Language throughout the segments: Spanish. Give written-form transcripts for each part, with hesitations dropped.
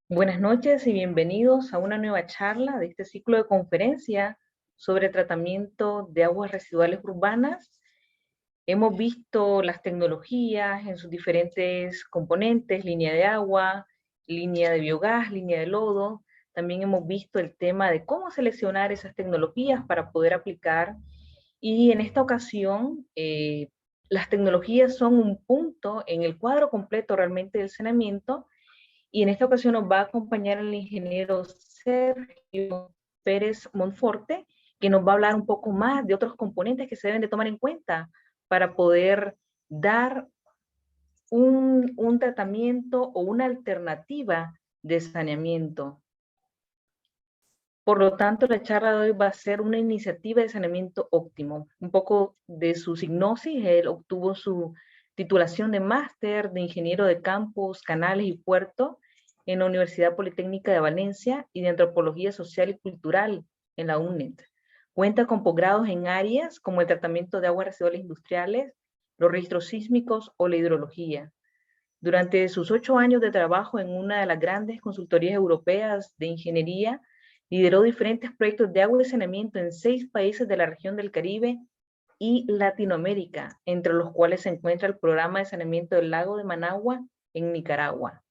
Buenas noches y bienvenidos a una nueva charla de este ciclo de conferencia sobre tratamiento de aguas residuales urbanas. Hemos visto las tecnologías en sus diferentes componentes, línea de agua, línea de biogás, línea de lodo. También hemos visto el tema de cómo seleccionar esas tecnologías para poder aplicar. Y en esta ocasión, las tecnologías son un punto en el cuadro completo realmente del saneamiento, y en esta ocasión nos va a acompañar el ingeniero Sergio Pérez Monforte, que nos va a hablar un poco más de otros componentes que se deben de tomar en cuenta para poder dar un tratamiento o una alternativa de saneamiento. Por lo tanto, la charla de hoy va a ser una iniciativa de saneamiento óptimo. Un poco de su signosis: él obtuvo su titulación de máster de ingeniero de campos, canales y puertos en la Universidad Politécnica de Valencia y de antropología social y cultural en la UNED. Cuenta con posgrados en áreas como el tratamiento de aguas residuales industriales, los registros sísmicos o la hidrología. Durante sus 8 años de trabajo en una de las grandes consultorías europeas de ingeniería, lideró diferentes proyectos de agua y saneamiento en 6 países de la región del Caribe y Latinoamérica, entre los cuales se encuentra el programa de saneamiento del lago de Managua en Nicaragua.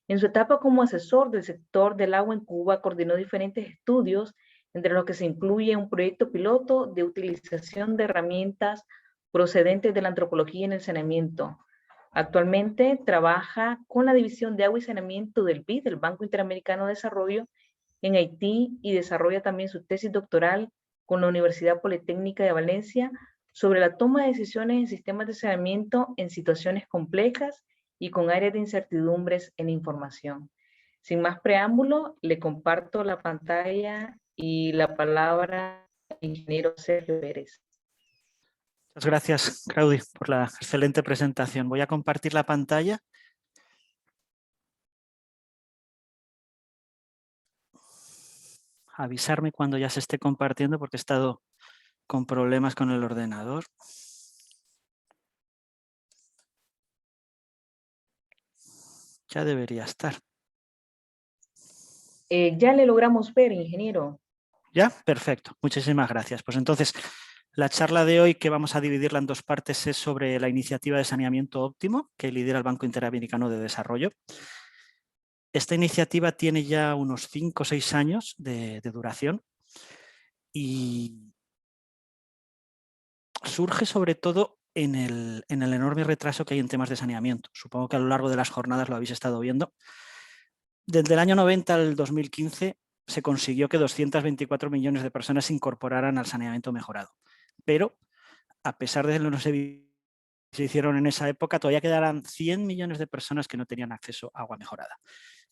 En su etapa como asesor del sector del agua en Cuba, coordinó diferentes estudios, entre los que se incluye un proyecto piloto de utilización de herramientas procedentes de la antropología en el saneamiento. Actualmente trabaja con la División de Agua y Saneamiento del BID, del Banco Interamericano de Desarrollo, en Haití, y desarrolla también su tesis doctoral con la Universidad Politécnica de Valencia sobre la toma de decisiones en sistemas de saneamiento en situaciones complejas y con áreas de incertidumbres en información. Sin más preámbulo, le comparto la pantalla y la palabra al ingeniero Sergio Pérez. Muchas gracias, Claudi, por la excelente presentación. Voy a compartir la pantalla. Avisarme cuando ya se esté compartiendo porque he estado con problemas con el ordenador. Ya debería estar. Ya le logramos ver, ingeniero. ¿Ya? Perfecto. Muchísimas gracias. Pues entonces, la charla de hoy, que vamos a dividirla en dos partes, es sobre la iniciativa de saneamiento óptimo que lidera el Banco Interamericano de Desarrollo. Esta iniciativa tiene ya unos 5 o 6 años de duración y surge sobre todo en el enorme retraso que hay en temas de saneamiento. Supongo que a lo largo de las jornadas lo habéis estado viendo. Desde el año 90 al 2015 se consiguió que 224 millones de personas se incorporaran al saneamiento mejorado. Pero, a pesar de lo que se hicieron en esa época, todavía quedarán 100 millones de personas que no tenían acceso a agua mejorada.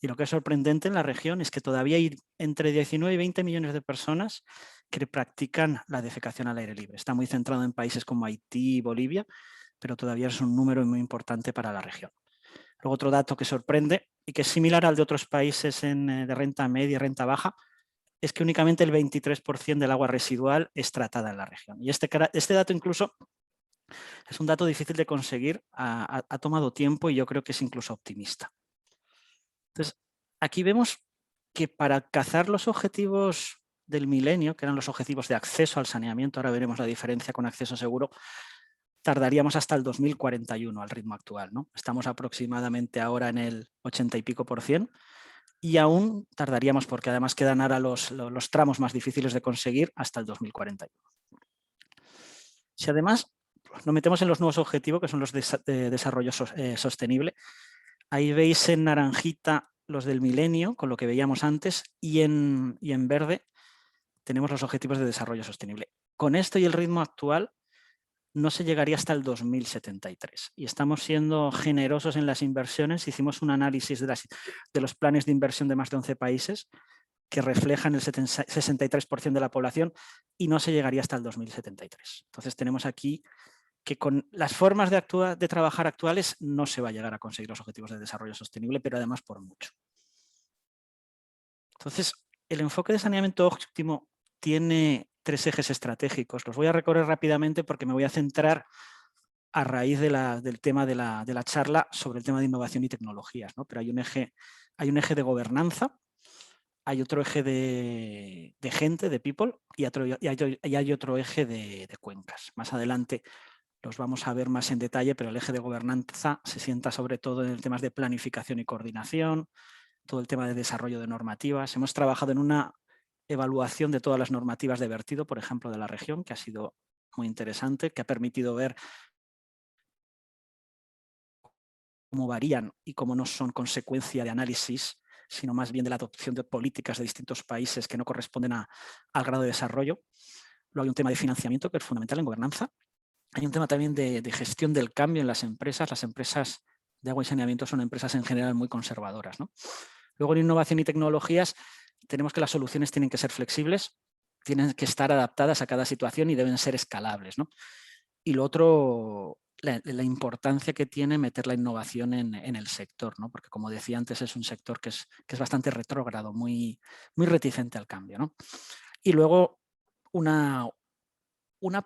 Y lo que es sorprendente en la región es que todavía hay entre 19 y 20 millones de personas que practican la defecación al aire libre. Está muy centrado en países como Haití y Bolivia, pero todavía es un número muy importante para la región. Luego, otro dato que sorprende y que es similar al de otros países de renta media y renta baja, es que únicamente el 23% del agua residual es tratada en la región. Y este dato incluso es un dato difícil de conseguir, ha tomado tiempo y yo creo que es incluso optimista. Entonces, aquí vemos que para alcanzar los objetivos del milenio, que eran los objetivos de acceso al saneamiento, ahora veremos la diferencia con acceso seguro, tardaríamos hasta el 2041 al ritmo actual, ¿no? Estamos aproximadamente ahora en el 80 y pico %, y aún tardaríamos, porque además quedan ahora los tramos más difíciles de conseguir, hasta el 2041. Si además nos metemos en los nuevos objetivos, que son los de desarrollo sostenible, ahí veis en naranjita los del milenio, con lo que veíamos antes, y en verde tenemos los objetivos de desarrollo sostenible. Con esto y el ritmo actual no se llegaría hasta el 2073. Y estamos siendo generosos en las inversiones. Hicimos un análisis de los planes de inversión de más de 11 países que reflejan el 63% de la población, y no se llegaría hasta el 2073. Entonces tenemos aquí que con las formas de trabajar actuales no se va a llegar a conseguir los objetivos de desarrollo sostenible, pero además por mucho. Entonces, el enfoque de saneamiento óptimo tiene 3 ejes estratégicos. Los voy a recorrer rápidamente porque me voy a centrar a raíz del tema de la charla sobre el tema de innovación y tecnologías, ¿no? Pero hay un eje Hay un eje de gobernanza, hay otro eje de gente, de people, y hay otro eje de cuencas. Más adelante los vamos a ver más en detalle, pero el eje de gobernanza se sienta sobre todo en el tema de planificación y coordinación, todo el tema de desarrollo de normativas. Hemos trabajado en una evaluación de todas las normativas de vertido, por ejemplo, de la región, que ha sido muy interesante, que ha permitido ver cómo varían y cómo no son consecuencia de análisis, sino más bien de la adopción de políticas de distintos países que no corresponden al grado de desarrollo. Luego hay un tema de financiamiento que es fundamental en gobernanza. Hay un tema también de gestión del cambio en las empresas. Las empresas de agua y saneamiento son empresas en general muy conservadoras, ¿no? Luego en innovación y tecnologías tenemos que las soluciones tienen que ser flexibles, tienen que estar adaptadas a cada situación y deben ser escalables, ¿no? Y lo otro, la importancia que tiene meter la innovación en el sector, ¿no? Porque como decía antes, es un sector que es bastante retrógrado, muy reticente al cambio, ¿no? Y luego una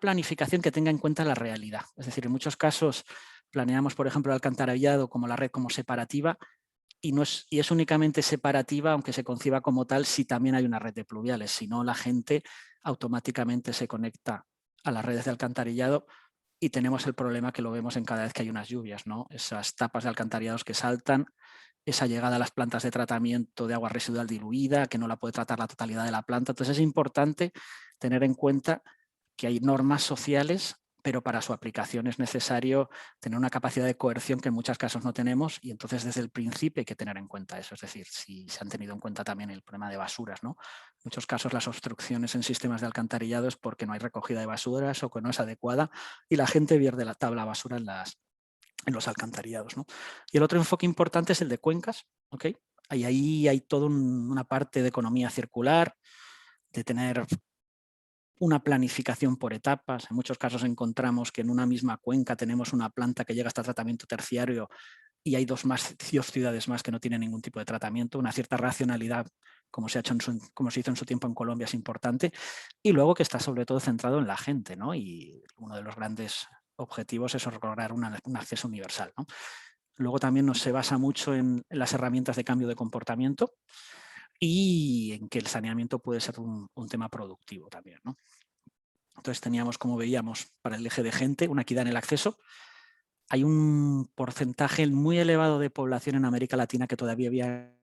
planificación que tenga en cuenta la realidad. Es decir, en muchos casos planeamos, por ejemplo, el alcantarillado como la red como separativa y es únicamente separativa, aunque se conciba como tal, si también hay una red de pluviales. Si no, la gente automáticamente se conecta a las redes de alcantarillado y tenemos el problema que lo vemos en cada vez que hay unas lluvias, ¿no? Esas tapas de alcantarillados que saltan, esa llegada a las plantas de tratamiento de agua residual diluida, que no la puede tratar la totalidad de la planta. Entonces es importante tener en cuenta que hay normas sociales, pero para su aplicación es necesario tener una capacidad de coerción que en muchos casos no tenemos y entonces desde el principio hay que tener en cuenta eso. Es decir, si se han tenido en cuenta también el problema de basuras, ¿no? En muchos casos las obstrucciones en sistemas de alcantarillado es porque no hay recogida de basuras o que no es adecuada y la gente pierde la tabla basura en los alcantarillados, ¿no? Y el otro enfoque importante es el de cuencas, ¿ok? Ahí hay toda una parte de economía circular, de tener una planificación por etapas. En muchos casos encontramos que en una misma cuenca tenemos una planta que llega hasta tratamiento terciario y hay dos ciudades más que no tienen ningún tipo de tratamiento. Una cierta racionalidad, como se hizo en su tiempo en Colombia, es importante. Y luego que está sobre todo centrado en la gente, ¿no? Y uno de los grandes objetivos es lograr un acceso universal, ¿no? Luego también se basa mucho en las herramientas de cambio de comportamiento y en que el saneamiento puede ser un tema productivo también, ¿no? Entonces teníamos, como veíamos, para el eje de gente, una equidad en el acceso. Hay un porcentaje muy elevado de población en América Latina que todavía había...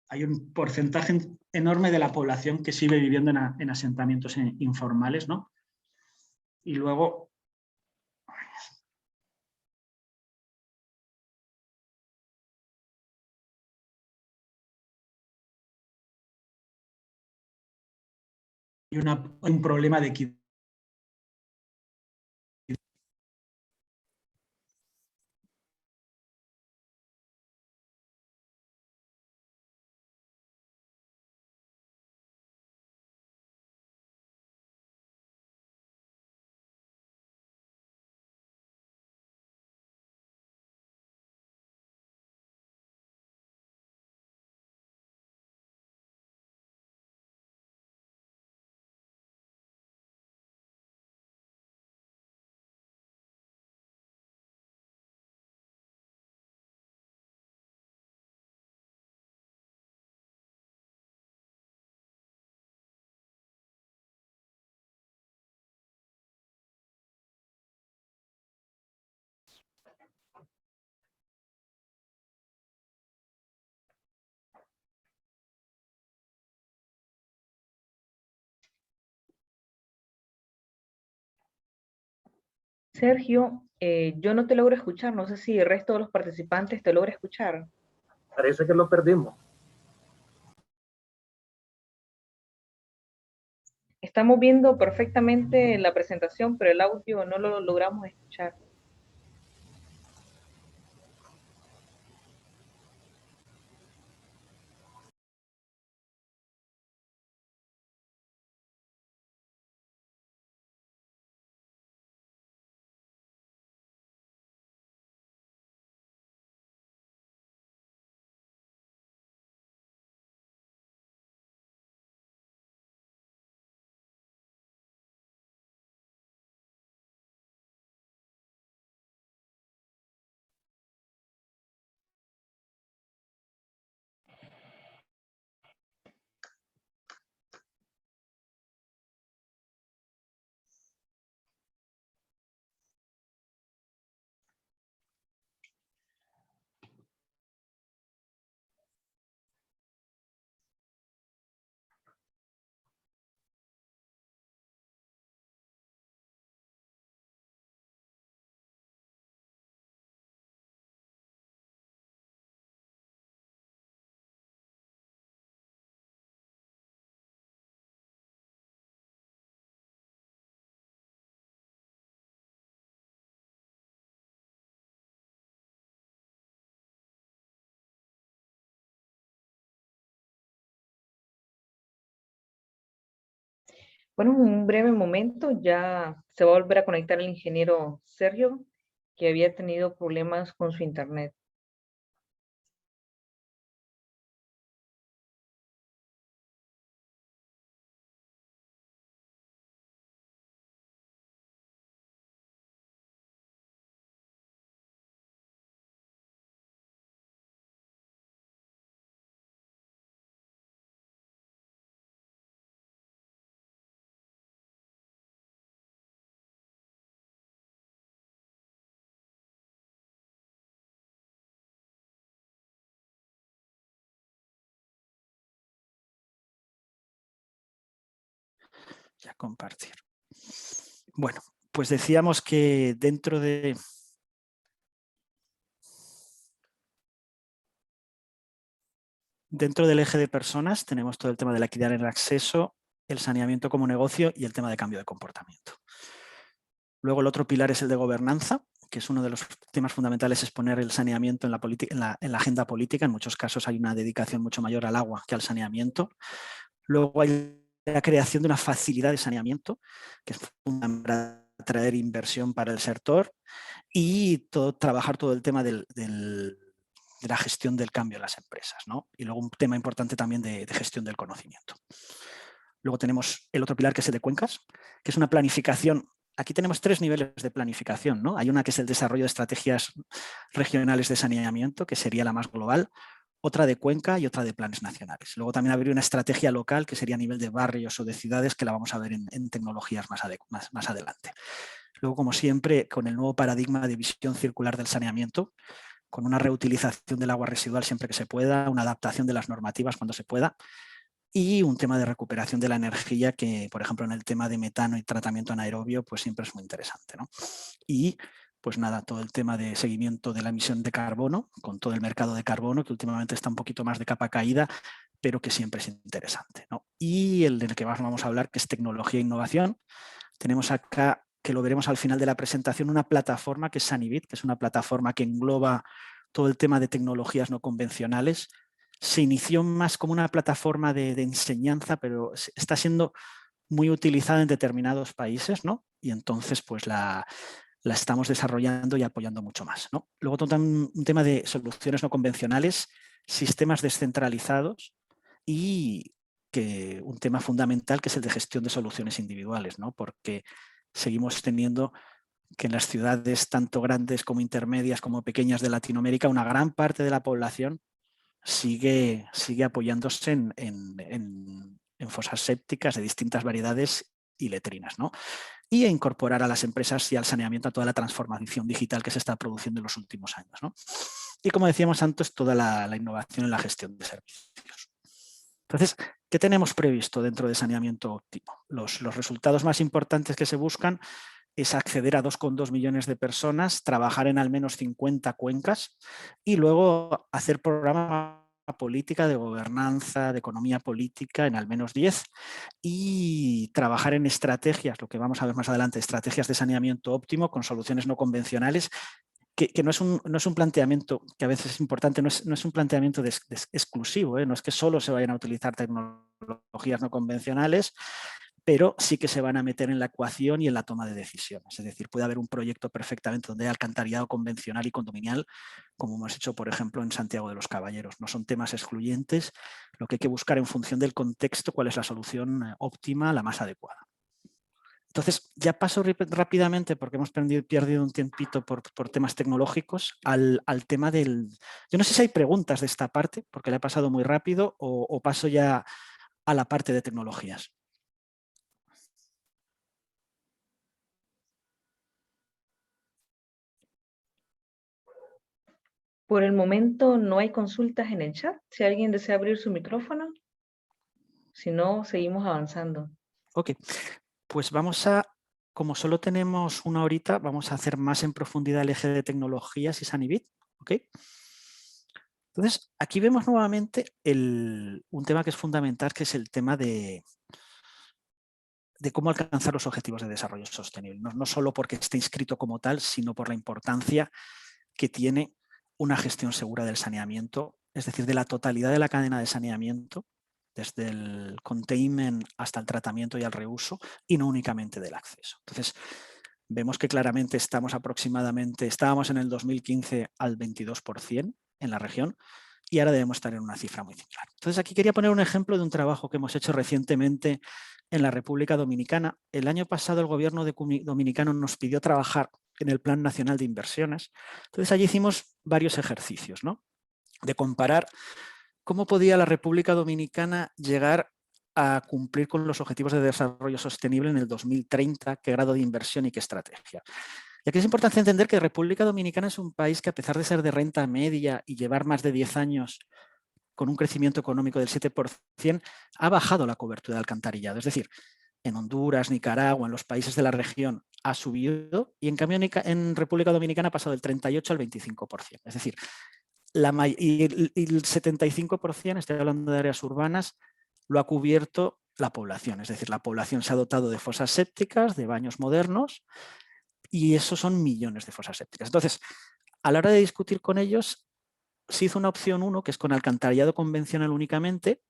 Hay un porcentaje enorme de la población que sigue viviendo en asentamientos informales, ¿no? Y luego... Hay un problema de equidad. Sergio, yo no te logro escuchar, no sé si el resto de los participantes te logra escuchar. Parece que lo perdimos. Estamos viendo perfectamente la presentación, pero el audio no lo logramos escuchar. Bueno, en un breve momento ya se va a volver a conectar el ingeniero Sergio, que había tenido problemas con su internet. Ya compartir. Bueno, pues decíamos que dentro del eje de personas tenemos todo el tema de la equidad en el acceso, el saneamiento como negocio y el tema de cambio de comportamiento. Luego el otro pilar es el de gobernanza, que es uno de los temas fundamentales, es poner el saneamiento en la agenda política. En muchos casos hay una dedicación mucho mayor al agua que al saneamiento. Luego hay la creación de una facilidad de saneamiento, que es fundamental para atraer inversión para el sector, y trabajar todo el tema de la gestión del cambio en las empresas, ¿no? Y luego un tema importante también de gestión del conocimiento. Luego tenemos el otro pilar, que es el de cuencas, que es una planificación. Aquí tenemos 3 niveles de planificación, ¿no? Hay una que es el desarrollo de estrategias regionales de saneamiento, que sería la más global, otra de cuenca y otra de planes nacionales. Luego también habría una estrategia local, que sería a nivel de barrios o de ciudades, que la vamos a ver en tecnologías más adelante. Luego, como siempre, con el nuevo paradigma de visión circular del saneamiento, con una reutilización del agua residual siempre que se pueda, una adaptación de las normativas cuando se pueda, y un tema de recuperación de la energía que, por ejemplo, en el tema de metano y tratamiento anaerobio, pues siempre es muy interesante, ¿no? Y pues nada, todo el tema de seguimiento de la emisión de carbono, con todo el mercado de carbono, que últimamente está un poquito más de capa caída, pero que siempre es interesante, ¿no? Y el del que más vamos a hablar, que es tecnología e innovación. Tenemos acá, que lo veremos al final de la presentación, una plataforma que es Sanibit, que es una plataforma que engloba todo el tema de tecnologías no convencionales. Se inició más como una plataforma de enseñanza, pero está siendo muy utilizada en determinados países, ¿no? Y entonces pues la estamos desarrollando y apoyando mucho más, ¿no? Luego todo un tema de soluciones no convencionales, sistemas descentralizados y que un tema fundamental, que es el de gestión de soluciones individuales, ¿no? Porque seguimos teniendo que en las ciudades tanto grandes como intermedias como pequeñas de Latinoamérica, una gran parte de la población sigue apoyándose en fosas sépticas de distintas variedades y letrinas, ¿no? Y incorporar a las empresas y al saneamiento a toda la transformación digital que se está produciendo en los últimos años, ¿no? Y como decíamos antes, toda la innovación en la gestión de servicios. Entonces, ¿qué tenemos previsto dentro de saneamiento óptimo? Los resultados más importantes que se buscan es acceder a 2,2 millones de personas, trabajar en al menos 50 cuencas y luego hacer programas política, de gobernanza, de economía política en al menos 10 y trabajar en estrategias, lo que vamos a ver más adelante, estrategias de saneamiento óptimo con soluciones no convencionales, que no es un planteamiento, que a veces es importante, no es un planteamiento exclusivo, no es que solo se vayan a utilizar tecnologías no convencionales, pero sí que se van a meter en la ecuación y en la toma de decisiones. Es decir, puede haber un proyecto perfectamente donde hay alcantarillado convencional y condominial, como hemos hecho, por ejemplo, en Santiago de los Caballeros. No son temas excluyentes, lo que hay que buscar en función del contexto, cuál es la solución óptima, la más adecuada. Entonces, ya paso rápidamente, porque hemos perdido un tiempito por temas tecnológicos, al tema del... Yo no sé si hay preguntas de esta parte, porque la he pasado muy rápido, o paso ya a la parte de tecnologías. Por el momento no hay consultas en el chat. Si alguien desea abrir su micrófono, si no, seguimos avanzando. Ok, pues vamos a, como solo tenemos una horita, vamos a hacer más en profundidad el eje de tecnologías y Sanibit. ¿Ok? Entonces, aquí vemos nuevamente un tema que es fundamental, que es el tema de cómo alcanzar los objetivos de desarrollo sostenible. No solo porque esté inscrito como tal, sino por la importancia que tiene una gestión segura del saneamiento, es decir, de la totalidad de la cadena de saneamiento, desde el containment hasta el tratamiento y el reuso, y no únicamente del acceso. Entonces, vemos que claramente estábamos en el 2015 al 22% en la región, y ahora debemos estar en una cifra muy similar. Entonces, aquí quería poner un ejemplo de un trabajo que hemos hecho recientemente en la República Dominicana. El año pasado el gobierno dominicano nos pidió trabajar en el Plan Nacional de Inversiones. Entonces, allí hicimos varios ejercicios, ¿no?, de comparar cómo podía la República Dominicana llegar a cumplir con los objetivos de desarrollo sostenible en el 2030, qué grado de inversión y qué estrategia. Y aquí es importante entender que República Dominicana es un país que, a pesar de ser de renta media y llevar más de 10 años con un crecimiento económico del 7%, ha bajado la cobertura de alcantarillado. Es decir, en Honduras, Nicaragua, en los países de la región ha subido, y en cambio en República Dominicana ha pasado del 38 al 25%. Es decir, y el 75%, estoy hablando de áreas urbanas, lo ha cubierto la población. Es decir, la población se ha dotado de fosas sépticas, de baños modernos, y esos son millones de fosas sépticas. Entonces, a la hora de discutir con ellos, se hizo una opción 1, que es con alcantarillado convencional únicamente.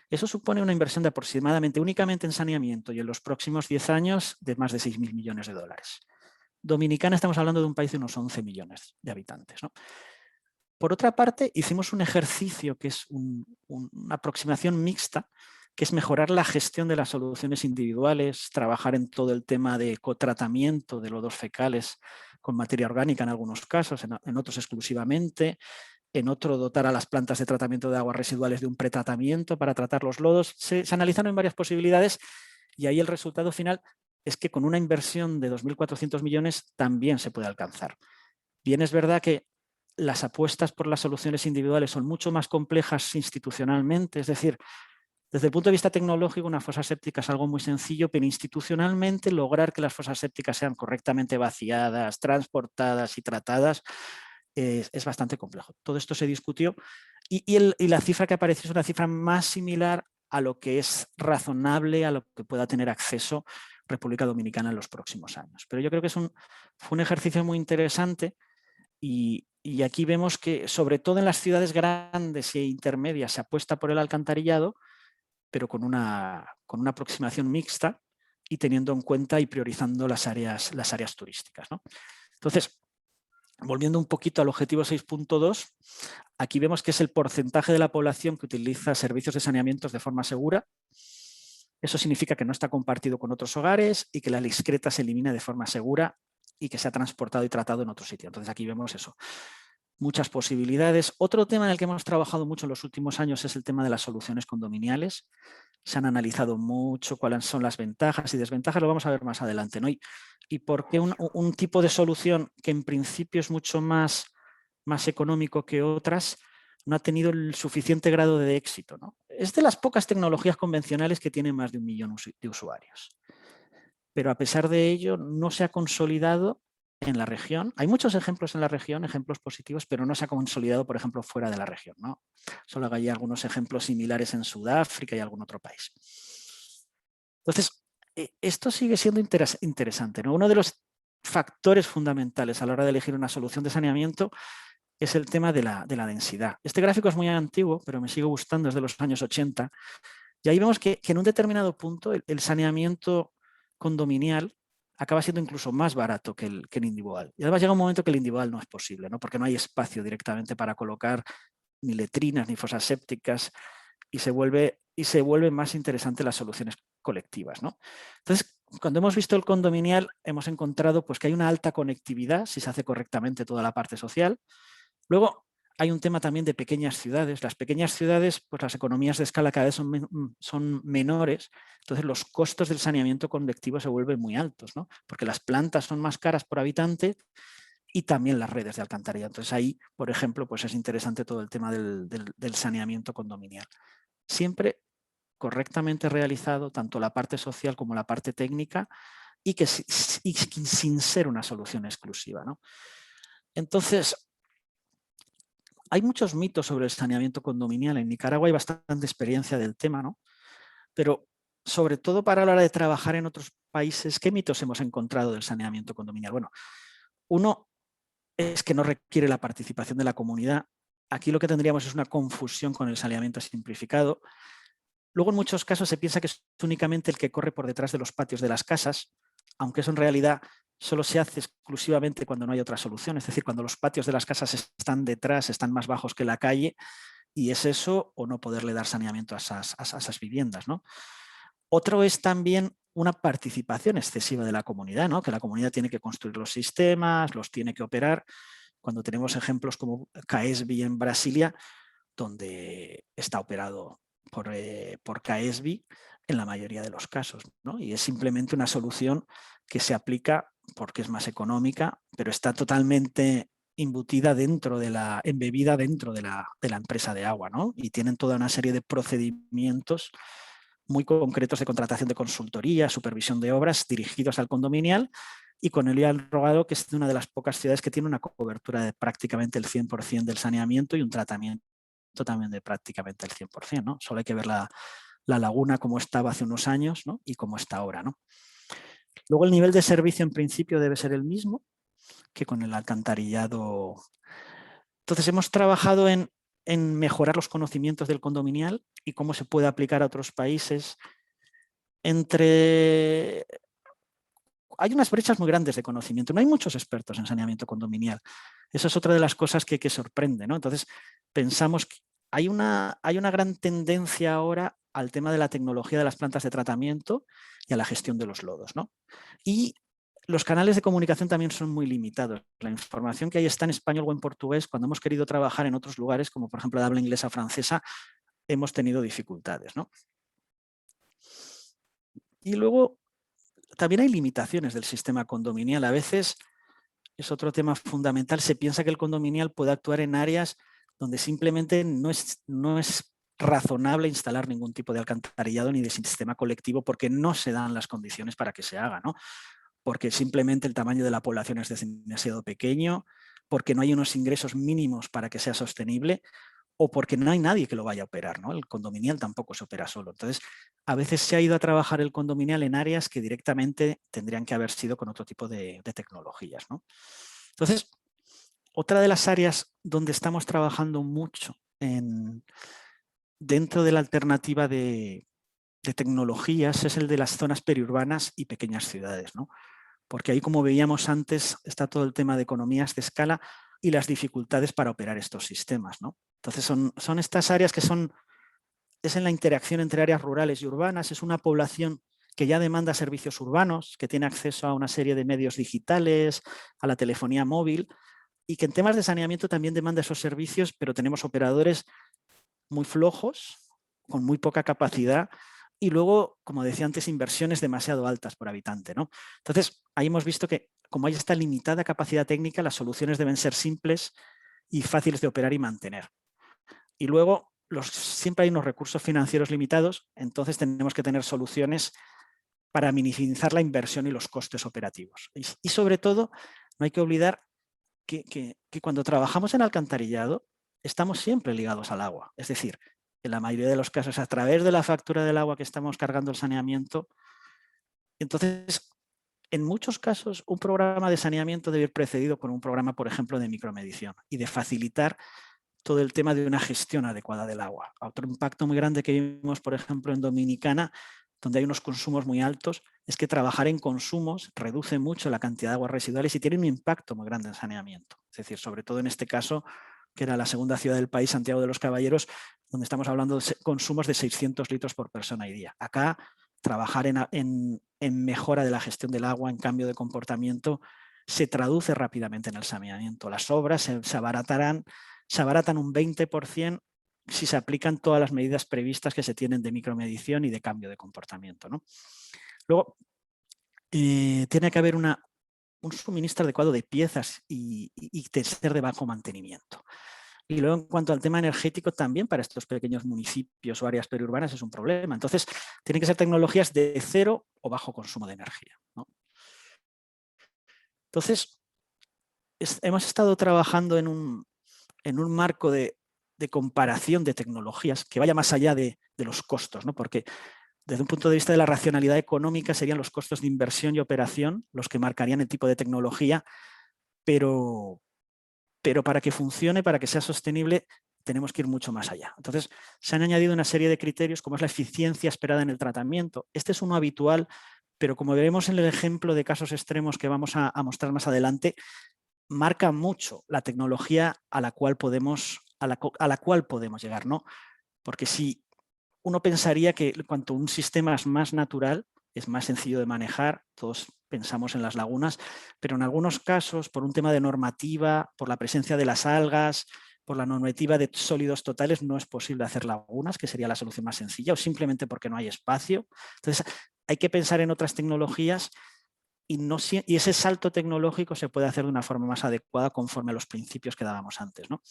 Eso supone una inversión de aproximadamente, únicamente en saneamiento y en los próximos 10 años, de más de 6.000 millones de dólares. Dominicana, estamos hablando de un país de unos 11 millones de habitantes, ¿no? Por otra parte, hicimos un ejercicio que es una aproximación mixta, que es mejorar la gestión de las soluciones individuales, trabajar en todo el tema de cotratamiento de lodos fecales con materia orgánica en algunos casos, en otros exclusivamente, en otro dotar a las plantas de tratamiento de aguas residuales de un pretratamiento para tratar los lodos. Se analizaron varias posibilidades, y ahí el resultado final es que con una inversión de 2.400 millones también se puede alcanzar. Bien, es verdad que las apuestas por las soluciones individuales son mucho más complejas institucionalmente, es decir, desde el punto de vista tecnológico, una fosa séptica es algo muy sencillo, pero institucionalmente lograr que las fosas sépticas sean correctamente vaciadas, transportadas y tratadas es bastante complejo. Todo esto se discutió, y la cifra que apareció es una cifra más similar a lo que es razonable, a lo que pueda tener acceso República Dominicana en los próximos años. Pero yo creo que fue un ejercicio muy interesante, y aquí vemos que, sobre todo en las ciudades grandes e intermedias, se apuesta por el alcantarillado, pero con una aproximación mixta y teniendo en cuenta y priorizando las áreas turísticas, ¿no? Entonces, volviendo un poquito al objetivo 6.2, aquí vemos que es el porcentaje de la población que utiliza servicios de saneamiento de forma segura. Eso significa que no está compartido con otros hogares y que la excreta se elimina de forma segura y que se ha transportado y tratado en otro sitio. Entonces, aquí vemos eso. Muchas posibilidades. Otro tema en el que hemos trabajado mucho en los últimos años es el tema de las soluciones condominiales. Se han analizado mucho cuáles son las ventajas y desventajas, lo vamos a ver más adelante, ¿no? Y por qué un tipo de solución que en principio es mucho más económico que otras no ha tenido el suficiente grado de éxito, ¿no? Es de las pocas tecnologías convencionales que tienen más de 1 millón de usuarios. Pero a pesar de ello, no se ha consolidado en la región. Hay muchos ejemplos en la región, ejemplos positivos, pero no se ha consolidado, por ejemplo, fuera de la región, ¿no? Solo hay algunos ejemplos similares en Sudáfrica y algún otro país. Entonces, esto sigue siendo interesante, ¿no? Uno de los factores fundamentales a la hora de elegir una solución de saneamiento es el tema de la densidad. Este gráfico es muy antiguo, pero me sigue gustando, es de los años 80. Y ahí vemos que en un determinado punto el saneamiento condominial acaba siendo incluso más barato que el individual. Y además llega un momento que el individual no es posible, ¿no? Porque no hay espacio directamente para colocar ni letrinas ni fosas sépticas, y se vuelve más interesante las soluciones colectivas, ¿no? Entonces, cuando hemos visto el condominial, hemos encontrado pues, que hay una alta conectividad si se hace correctamente toda la parte social. Luego, hay un tema también de pequeñas ciudades. Las pequeñas ciudades, pues las economías de escala cada vez son menores, entonces los costos del saneamiento colectivo se vuelven muy altos, ¿no? Porque las plantas son más caras por habitante y también las redes de alcantarillado. Entonces ahí, por ejemplo, pues es interesante todo el tema del saneamiento condominial. Siempre correctamente realizado, tanto la parte social como la parte técnica, y sin ser una solución exclusiva, ¿no? Entonces, hay muchos mitos sobre el saneamiento condominial. En Nicaragua hay bastante experiencia del tema, ¿no? Pero sobre todo para la hora de trabajar en otros países, ¿qué mitos hemos encontrado del saneamiento condominial? Bueno, uno es que no requiere la participación de la comunidad. Aquí lo que tendríamos es una confusión con el saneamiento simplificado. Luego, en muchos casos se piensa que es únicamente el que corre por detrás de los patios de las casas, aunque eso en realidad solo se hace exclusivamente cuando no hay otra solución, es decir, cuando los patios de las casas están detrás, están más bajos que la calle, y es eso o no poderle dar saneamiento a esas viviendas, ¿no? Otro es también una participación excesiva de la comunidad, ¿no? Que la comunidad tiene que construir los sistemas, los tiene que operar. Cuando tenemos ejemplos como Caesby en Brasilia, donde está operado por Caesby en la mayoría de los casos, ¿no? Y es simplemente una solución que se aplica porque es más económica, pero está totalmente embebida dentro de la empresa de agua, ¿no? Y tienen toda una serie de procedimientos muy concretos de contratación de consultoría, supervisión de obras dirigidos al condominial, y con ello han rogado que es una de las pocas ciudades que tiene una cobertura de prácticamente el 100% del saneamiento y un tratamiento también de prácticamente el 100%, ¿no? Solo hay que ver la laguna como estaba hace unos años, ¿no? Y cómo está ahora, ¿no? Luego el nivel de servicio en principio debe ser el mismo que con el alcantarillado. Entonces hemos trabajado en mejorar los conocimientos del condominial y cómo se puede aplicar a otros países. Hay unas brechas muy grandes de conocimiento. No hay muchos expertos en saneamiento condominial. Esa es otra de las cosas que sorprende, ¿no? Entonces, pensamos que hay una gran tendencia ahora al tema de la tecnología de las plantas de tratamiento y a la gestión de los lodos, ¿no? Y los canales de comunicación también son muy limitados. La información que hay está en español o en portugués. Cuando hemos querido trabajar en otros lugares, como por ejemplo de habla inglesa o francesa, hemos tenido dificultades, ¿no? Y luego también hay limitaciones del sistema condominial. A veces, es otro tema fundamental, se piensa que el condominial puede actuar en áreas donde simplemente no es razonable instalar ningún tipo de alcantarillado ni de sistema colectivo porque no se dan las condiciones para que se haga, ¿no? Porque simplemente el tamaño de la población es demasiado pequeño, porque no hay unos ingresos mínimos para que sea sostenible o porque no hay nadie que lo vaya a operar, ¿no? El condominial tampoco se opera solo. Entonces, a veces se ha ido a trabajar el condominial en áreas que directamente tendrían que haber sido con otro tipo de tecnologías, ¿no? Entonces, otra de las áreas donde estamos trabajando mucho dentro de la alternativa de tecnologías es el de las zonas periurbanas y pequeñas ciudades, ¿no? Porque ahí, como veíamos antes, está todo el tema de economías de escala y las dificultades para operar estos sistemas, ¿no? Entonces, son estas áreas que es en la interacción entre áreas rurales y urbanas, es una población que ya demanda servicios urbanos, que tiene acceso a una serie de medios digitales, a la telefonía móvil, y que en temas de saneamiento también demanda esos servicios, pero tenemos operadores muy flojos, con muy poca capacidad, y luego, como decía antes, inversiones demasiado altas por habitante, ¿no? Entonces, ahí hemos visto que como hay esta limitada capacidad técnica, las soluciones deben ser simples y fáciles de operar y mantener. Y luego, siempre hay unos recursos financieros limitados, entonces tenemos que tener soluciones para minimizar la inversión y los costes operativos. Y sobre todo, no hay que olvidar que cuando trabajamos en alcantarillado, estamos siempre ligados al agua. Es decir, en la mayoría de los casos, a través de la factura del agua que estamos cargando el saneamiento. Entonces, en muchos casos, un programa de saneamiento debe ir precedido por un programa, por ejemplo, de micromedición y de facilitar todo el tema de una gestión adecuada del agua. Otro impacto muy grande que vimos, por ejemplo, en Dominicana, donde hay unos consumos muy altos, es que trabajar en consumos reduce mucho la cantidad de aguas residuales y tiene un impacto muy grande en saneamiento. Es decir, sobre todo en este caso, que era la segunda ciudad del país, Santiago de los Caballeros, donde estamos hablando de consumos de 600 litros por persona y día. Acá, trabajar en mejora de la gestión del agua, en cambio de comportamiento, se traduce rápidamente en el saneamiento. Las obras se abaratan un 20% si se aplican todas las medidas previstas que se tienen de micromedición y de cambio de comportamiento, ¿no? Luego, tiene que haber un suministro adecuado de piezas y ser de bajo mantenimiento. Y luego, en cuanto al tema energético, también para estos pequeños municipios o áreas periurbanas es un problema. Entonces, tienen que ser tecnologías de cero o bajo consumo de energía, ¿no? Entonces, hemos estado trabajando en un marco de comparación de tecnologías que vaya más allá de los costos, ¿no? Porque desde un punto de vista de la racionalidad económica serían los costos de inversión y operación los que marcarían el tipo de tecnología, pero para que funcione, para que sea sostenible, tenemos que ir mucho más allá. Entonces, se han añadido una serie de criterios como es la eficiencia esperada en el tratamiento. Este es uno habitual, pero como veremos en el ejemplo de casos extremos que vamos a mostrar más adelante, marca mucho la tecnología a la cual podemos llegar, ¿no? Porque si uno pensaría que cuanto un sistema es más natural, es más sencillo de manejar, todos pensamos en las lagunas, pero en algunos casos, por un tema de normativa, por la presencia de las algas, por la normativa de sólidos totales, no es posible hacer lagunas, que sería la solución más sencilla, o simplemente porque no hay espacio. Entonces, hay que pensar en otras tecnologías y ese salto tecnológico se puede hacer de una forma más adecuada conforme a los principios que dábamos antes, ¿no?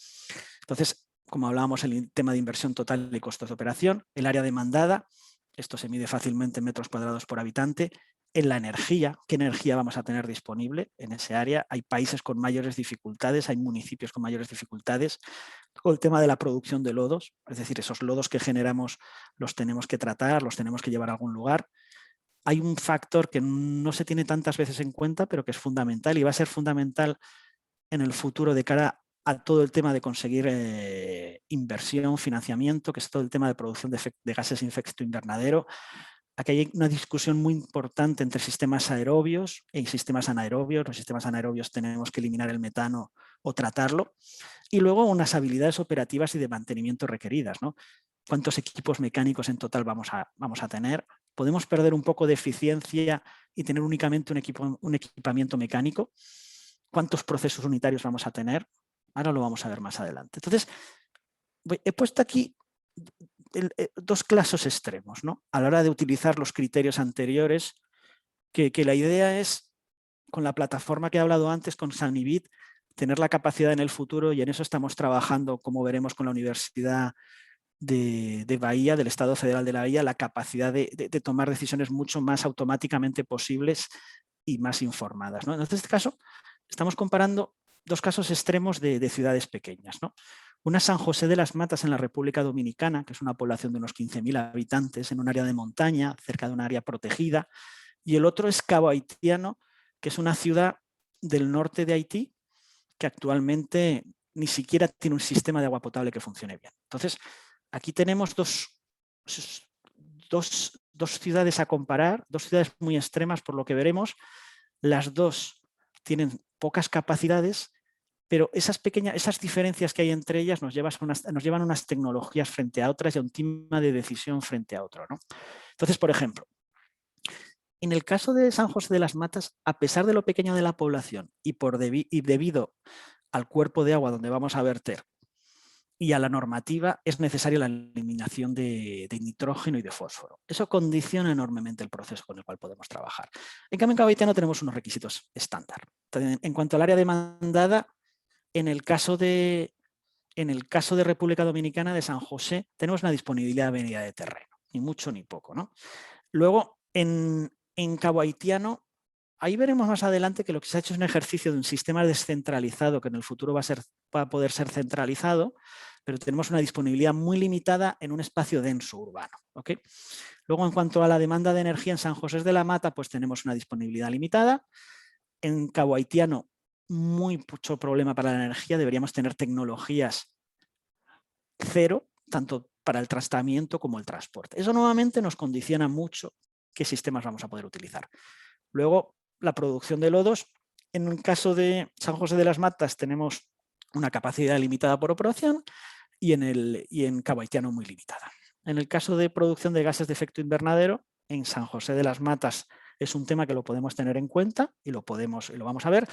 Entonces, como hablábamos, el tema de inversión total y costos de operación, el área demandada, esto se mide fácilmente en metros cuadrados por habitante, en la energía, qué energía vamos a tener disponible en ese área. Hay países con mayores dificultades, hay municipios con mayores dificultades. Todo el tema de la producción de lodos, es decir, esos lodos que generamos los tenemos que tratar, los tenemos que llevar a algún lugar. Hay un factor que no se tiene tantas veces en cuenta, pero que es fundamental y va a ser fundamental en el futuro de cara a todo el tema de conseguir inversión, financiamiento, que es todo el tema de producción de gases de efecto invernadero. Aquí hay una discusión muy importante entre sistemas aerobios y sistemas anaerobios. Los sistemas anaerobios tenemos que eliminar el metano o tratarlo. Y luego unas habilidades operativas y de mantenimiento requeridas, ¿no? ¿Cuántos equipos mecánicos en total vamos a tener? ¿Podemos perder un poco de eficiencia y tener únicamente un equipamiento mecánico? ¿Cuántos procesos unitarios vamos a tener? Ahora lo vamos a ver más adelante. Entonces, he puesto aquí dos casos extremos, ¿no? A la hora de utilizar los criterios anteriores, que la idea es, con la plataforma que he hablado antes, con Sanibit, tener la capacidad en el futuro, y en eso estamos trabajando, como veremos con la Universidad de Bahía, del Estado Federal de la Bahía, la capacidad de tomar decisiones mucho más automáticamente posibles y más informadas, ¿no? En este caso, estamos comparando dos casos extremos de ciudades pequeñas, ¿no? Una es San José de las Matas en la República Dominicana, que es una población de unos 15.000 habitantes en un área de montaña, cerca de un área protegida, y el otro es Cabo Haitiano, que es una ciudad del norte de Haití, que actualmente ni siquiera tiene un sistema de agua potable que funcione bien. Entonces, aquí tenemos dos ciudades a comparar, dos ciudades muy extremas por lo que veremos. Las dos tienen pocas capacidades, pero esas diferencias que hay entre ellas nos llevan a unas tecnologías frente a otras y a un tema de decisión frente a otro, ¿no? Entonces, por ejemplo, en el caso de San José de las Matas, a pesar de lo pequeño de la población y debido al cuerpo de agua donde vamos a verter y a la normativa, es necesaria la eliminación de nitrógeno y de fósforo. Eso condiciona enormemente el proceso con el cual podemos trabajar. En cambio, en Cabo Haitiano tenemos unos requisitos estándar. En cuanto al área demandada, en el caso de República Dominicana, de San José, tenemos una disponibilidad medida de terreno, ni mucho ni poco, ¿no? Luego, en Cabo Haitiano, ahí veremos más adelante que lo que se ha hecho es un ejercicio de un sistema descentralizado que en el futuro va a poder ser centralizado, pero tenemos una disponibilidad muy limitada en un espacio denso urbano, ¿okay? Luego, en cuanto a la demanda de energía en San José de la Mata, pues tenemos una disponibilidad limitada. En Cabo Haitiano, mucho problema para la energía, deberíamos tener tecnologías cero, tanto para el tratamiento como el transporte. Eso nuevamente nos condiciona mucho qué sistemas vamos a poder utilizar. Luego, la producción de lodos. En el caso de San José de las Matas tenemos una capacidad limitada por operación y en Cabo Haitiano muy limitada. En el caso de producción de gases de efecto invernadero, en San José de las Matas es un tema que lo podemos tener en cuenta y lo vamos a ver.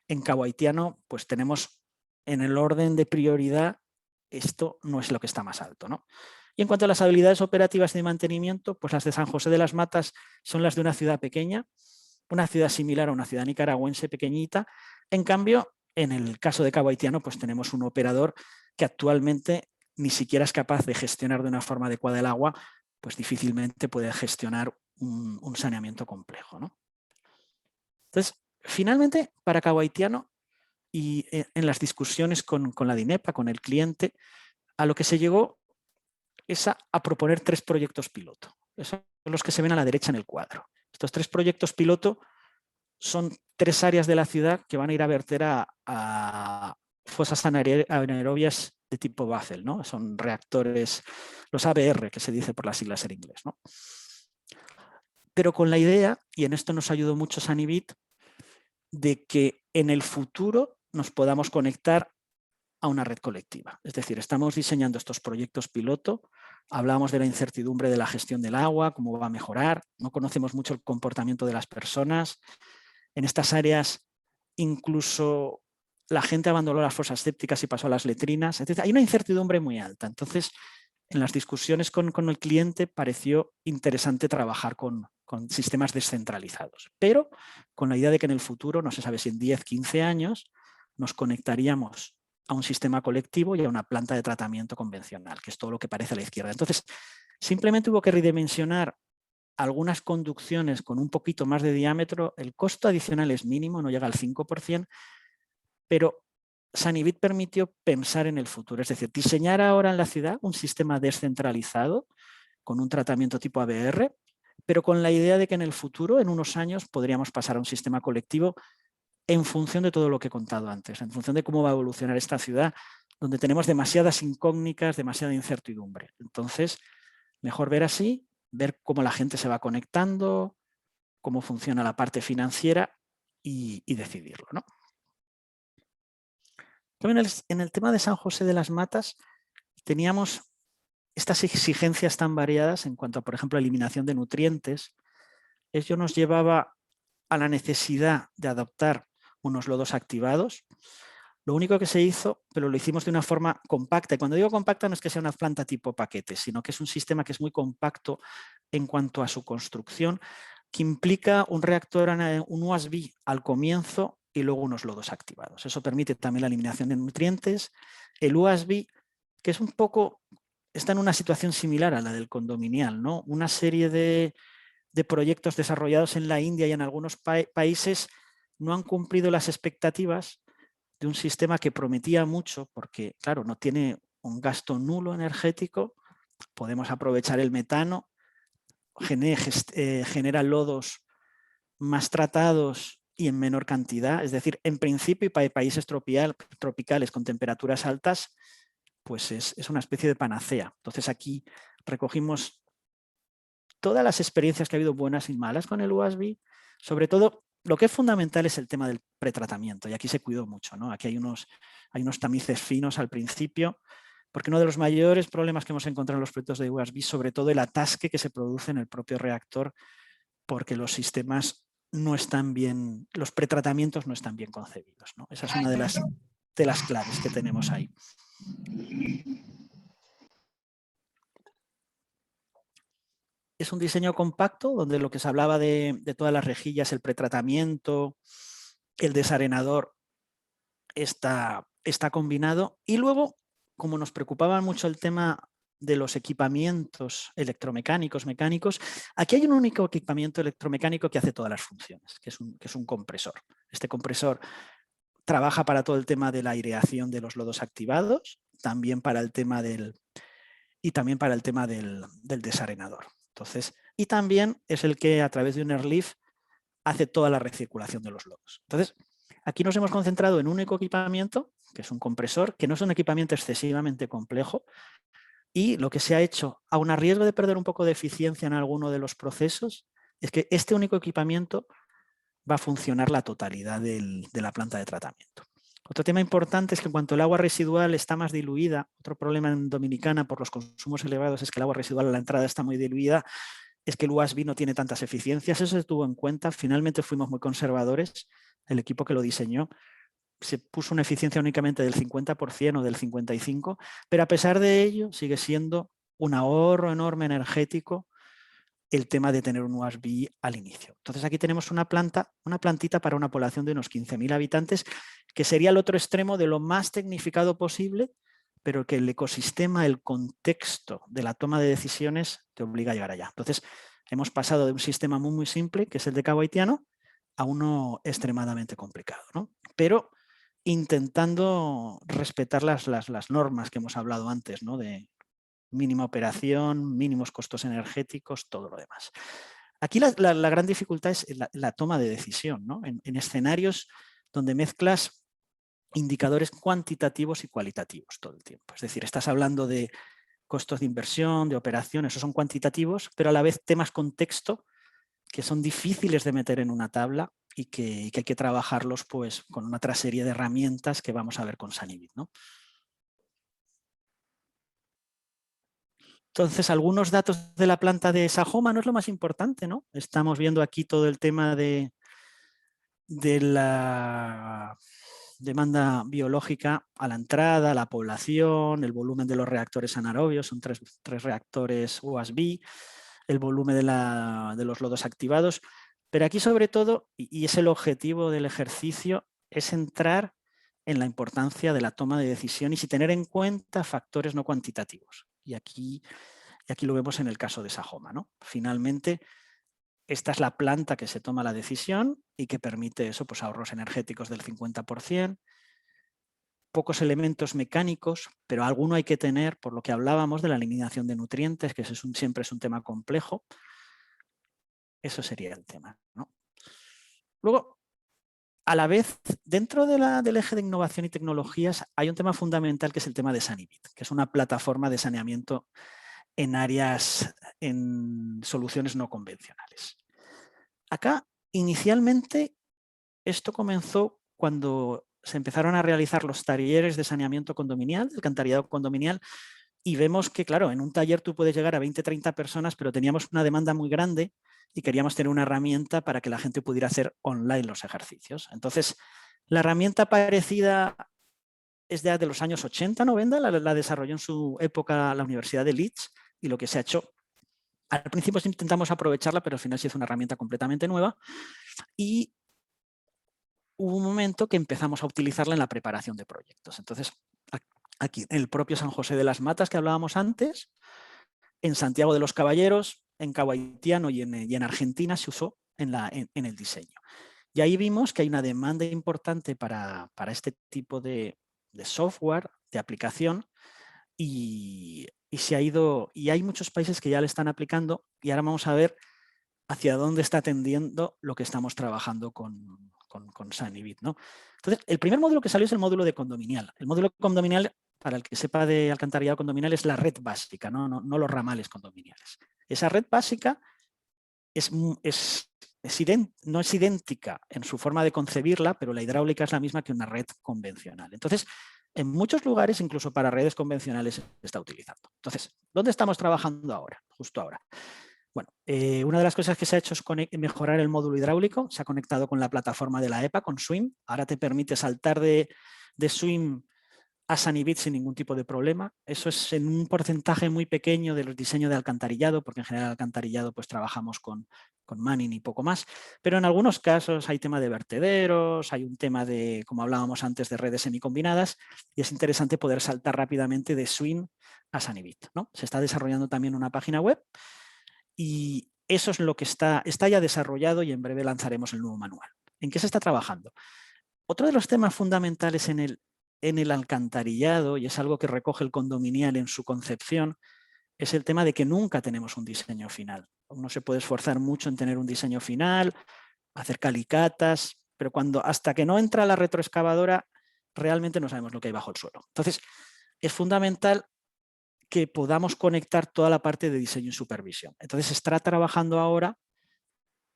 En Cabo Haitiano, pues tenemos en el orden de prioridad, esto no es lo que está más alto, ¿no? Y en cuanto a las habilidades operativas y de mantenimiento, pues las de San José de las Matas son las de una ciudad pequeña, una ciudad similar a una ciudad nicaragüense pequeñita. En cambio, en el caso de Cabo Haitiano, pues tenemos un operador que actualmente ni siquiera es capaz de gestionar de una forma adecuada el agua, pues difícilmente puede gestionar un saneamiento complejo, ¿no? Entonces, finalmente, para Cabo Haitiano y en las discusiones con la DINEPA, con el cliente, a lo que se llegó es a proponer 3 proyectos piloto. Esos son los que se ven a la derecha en el cuadro. Estos 3 proyectos piloto son 3 áreas de la ciudad que van a ir a verter a fosas anaerobias de tipo Basel, ¿no? Son reactores, los ABR, que se dice por las siglas en inglés, ¿no? Pero con la idea, y en esto nos ayudó mucho Sanibit, de que en el futuro nos podamos conectar a una red colectiva. Es decir, estamos diseñando estos proyectos piloto, hablamos de la incertidumbre de la gestión del agua, cómo va a mejorar, no conocemos mucho el comportamiento de las personas. En estas áreas incluso la gente abandonó las fosas sépticas y pasó a las letrinas. Es decir, hay una incertidumbre muy alta. Entonces, en las discusiones con el cliente pareció interesante trabajar con sistemas descentralizados, pero con la idea de que en el futuro, no se sabe si en 10, 15 años, nos conectaríamos a un sistema colectivo y a una planta de tratamiento convencional, que es todo lo que parece a la izquierda. Entonces, simplemente hubo que redimensionar algunas conducciones con un poquito más de diámetro. El costo adicional es mínimo, no llega al 5%, pero Sanibit permitió pensar en el futuro, es decir, diseñar ahora en la ciudad un sistema descentralizado con un tratamiento tipo ABR, pero con la idea de que en el futuro, en unos años, podríamos pasar a un sistema colectivo en función de todo lo que he contado antes, en función de cómo va a evolucionar esta ciudad, donde tenemos demasiadas incógnitas, demasiada incertidumbre. Entonces, mejor ver así, ver cómo la gente se va conectando, cómo funciona la parte financiera y decidirlo, ¿no? También en el tema de San José de las Matas teníamos estas exigencias tan variadas en cuanto a, por ejemplo, eliminación de nutrientes. Ello nos llevaba a la necesidad de adoptar unos lodos activados. Lo único que se hizo, pero lo hicimos de una forma compacta. Y cuando digo compacta no es que sea una planta tipo paquete, sino que es un sistema que es muy compacto en cuanto a su construcción, que implica un reactor, un USB al comienzo y luego unos lodos activados. Eso permite también la eliminación de nutrientes. El USB, que es un poco, está en una situación similar a la del condominial, ¿no? Una serie de proyectos desarrollados en la India y en algunos países no han cumplido las expectativas de un sistema que prometía mucho, porque, claro, no tiene un gasto nulo energético, podemos aprovechar el metano, genera lodos más tratados y en menor cantidad. Es decir, en principio, y para países tropicales con temperaturas altas, pues es una especie de panacea. Entonces aquí recogimos todas las experiencias que ha habido buenas y malas con el USB. Sobre todo, lo que es fundamental es el tema del pretratamiento, y aquí se cuidó mucho, ¿no? Aquí hay unos tamices finos al principio, porque uno de los mayores problemas que hemos encontrado en los proyectos de USB, sobre todo el atasque que se produce en el propio reactor, porque los sistemas no están bien, los pretratamientos no están bien concebidos, ¿no? Esa es una de las claves que tenemos ahí. Es un diseño compacto donde lo que se hablaba de todas las rejillas, el pretratamiento, el desarenador está combinado. Y luego, como nos preocupaba mucho el tema de los equipamientos electromecánicos, mecánicos, aquí hay un único equipamiento electromecánico que hace todas las funciones, que es un compresor. Este compresor trabaja para todo el tema de la aireación de los lodos activados, también para el tema del desarenador. Entonces, y también es el que a través de un airlift hace toda la recirculación de los lodos. Entonces, aquí nos hemos concentrado en un único equipamiento, que es un compresor, que no es un equipamiento excesivamente complejo, y lo que se ha hecho, aun a riesgo de perder un poco de eficiencia en alguno de los procesos, es que este único equipamiento va a funcionar la totalidad de la planta de tratamiento. Otro tema importante es que en cuanto el agua residual está más diluida, otro problema en Dominicana por los consumos elevados es que el agua residual a la entrada está muy diluida, es que el USB no tiene tantas eficiencias. Eso se tuvo en cuenta. Finalmente fuimos muy conservadores. El equipo que lo diseñó se puso una eficiencia únicamente del 50% o del 55%, pero a pesar de ello sigue siendo un ahorro enorme energético el tema de tener un USB al inicio. Entonces aquí tenemos una plantita para una población de unos 15.000 habitantes, que sería el otro extremo de lo más tecnificado posible, pero que el ecosistema, el contexto de la toma de decisiones te obliga a llegar allá. Entonces hemos pasado de un sistema muy, muy simple, que es el de Cabo Haitiano, a uno extremadamente complicado, ¿no? Pero intentando respetar las normas que hemos hablado antes, ¿no? De mínima operación, mínimos costos energéticos, todo lo demás. Aquí la gran dificultad es la toma de decisión, ¿no? En escenarios donde mezclas indicadores cuantitativos y cualitativos todo el tiempo. Es decir, estás hablando de costos de inversión, de operaciones, esos son cuantitativos, pero a la vez temas contexto que son difíciles de meter en una tabla y que hay que trabajarlos pues, con una otra serie de herramientas que vamos a ver con Sanibit, ¿no? Entonces, algunos datos de la planta de Sajoma no es lo más importante, ¿no? Estamos viendo aquí todo el tema de la demanda biológica a la entrada, la población, el volumen de los reactores anaerobios, son tres reactores USB, el volumen de los lodos activados. Pero aquí sobre todo, y es el objetivo del ejercicio, es entrar en la importancia de la toma de decisiones y tener en cuenta factores no cuantitativos. Y aquí lo vemos en el caso de Sajoma, ¿no? Finalmente, esta es la planta que se toma la decisión y que permite eso, pues ahorros energéticos del 50%, pocos elementos mecánicos, pero alguno hay que tener, por lo que hablábamos de la eliminación de nutrientes, que siempre es un tema complejo. Eso sería el tema, ¿no? Luego, a la vez, dentro del eje de innovación y tecnologías, hay un tema fundamental que es el tema de Sanibit, que es una plataforma de saneamiento en soluciones no convencionales. Acá, inicialmente, esto comenzó cuando se empezaron a realizar los talleres de saneamiento condominial, alcantarillado condominial, y vemos que, claro, en un taller tú puedes llegar a 20, 30 personas, pero teníamos una demanda muy grande y queríamos tener una herramienta para que la gente pudiera hacer online los ejercicios. Entonces, la herramienta parecida es de los años 80, 90, la desarrolló en su época la Universidad de Leeds, y lo que se ha hecho, al principio intentamos aprovecharla, pero al final se hizo una herramienta completamente nueva, y hubo un momento que empezamos a utilizarla en la preparación de proyectos. Entonces, aquí, en el propio San José de las Matas que hablábamos antes, en Santiago de los Caballeros, en Cabo Haitiano y en Argentina se usó en el diseño. Y ahí vimos que hay una demanda importante para este tipo de software, de aplicación, y se ha ido, y hay muchos países que ya le están aplicando, y ahora vamos a ver hacia dónde está tendiendo lo que estamos trabajando con Sanibit, ¿no? Entonces, el primer módulo que salió es el módulo de condominial. El módulo condominial, para el que sepa de alcantarillado condominial, es la red básica, no los ramales condominiales. Esa red básica no es idéntica en su forma de concebirla, pero la hidráulica es la misma que una red convencional. Entonces, en muchos lugares, incluso para redes convencionales, se está utilizando. Entonces, ¿dónde estamos trabajando ahora? Justo ahora. Bueno, una de las cosas que se ha hecho es mejorar el módulo hidráulico. Se ha conectado con la plataforma de la EPA, con SWIM. Ahora te permite saltar de SWIM a Sanibit sin ningún tipo de problema. Eso es en un porcentaje muy pequeño de los diseños de alcantarillado, porque en general alcantarillado pues trabajamos con Manning y poco más. Pero en algunos casos hay tema de vertederos, hay un tema de, como hablábamos antes, de redes semicombinadas, y es interesante poder saltar rápidamente de SWIM a Sanibit, ¿no? Se está desarrollando también una página web, y eso es lo que está ya desarrollado, y en breve lanzaremos el nuevo manual. ¿En qué se está trabajando? Otro de los temas fundamentales en el alcantarillado, y es algo que recoge el condominial en su concepción, es el tema de que nunca tenemos un diseño final. Uno se puede esforzar mucho en tener un diseño final, hacer calicatas, pero hasta que no entra la retroexcavadora, realmente no sabemos lo que hay bajo el suelo. Entonces, es fundamental que podamos conectar toda la parte de diseño y supervisión. Entonces, se está trabajando ahora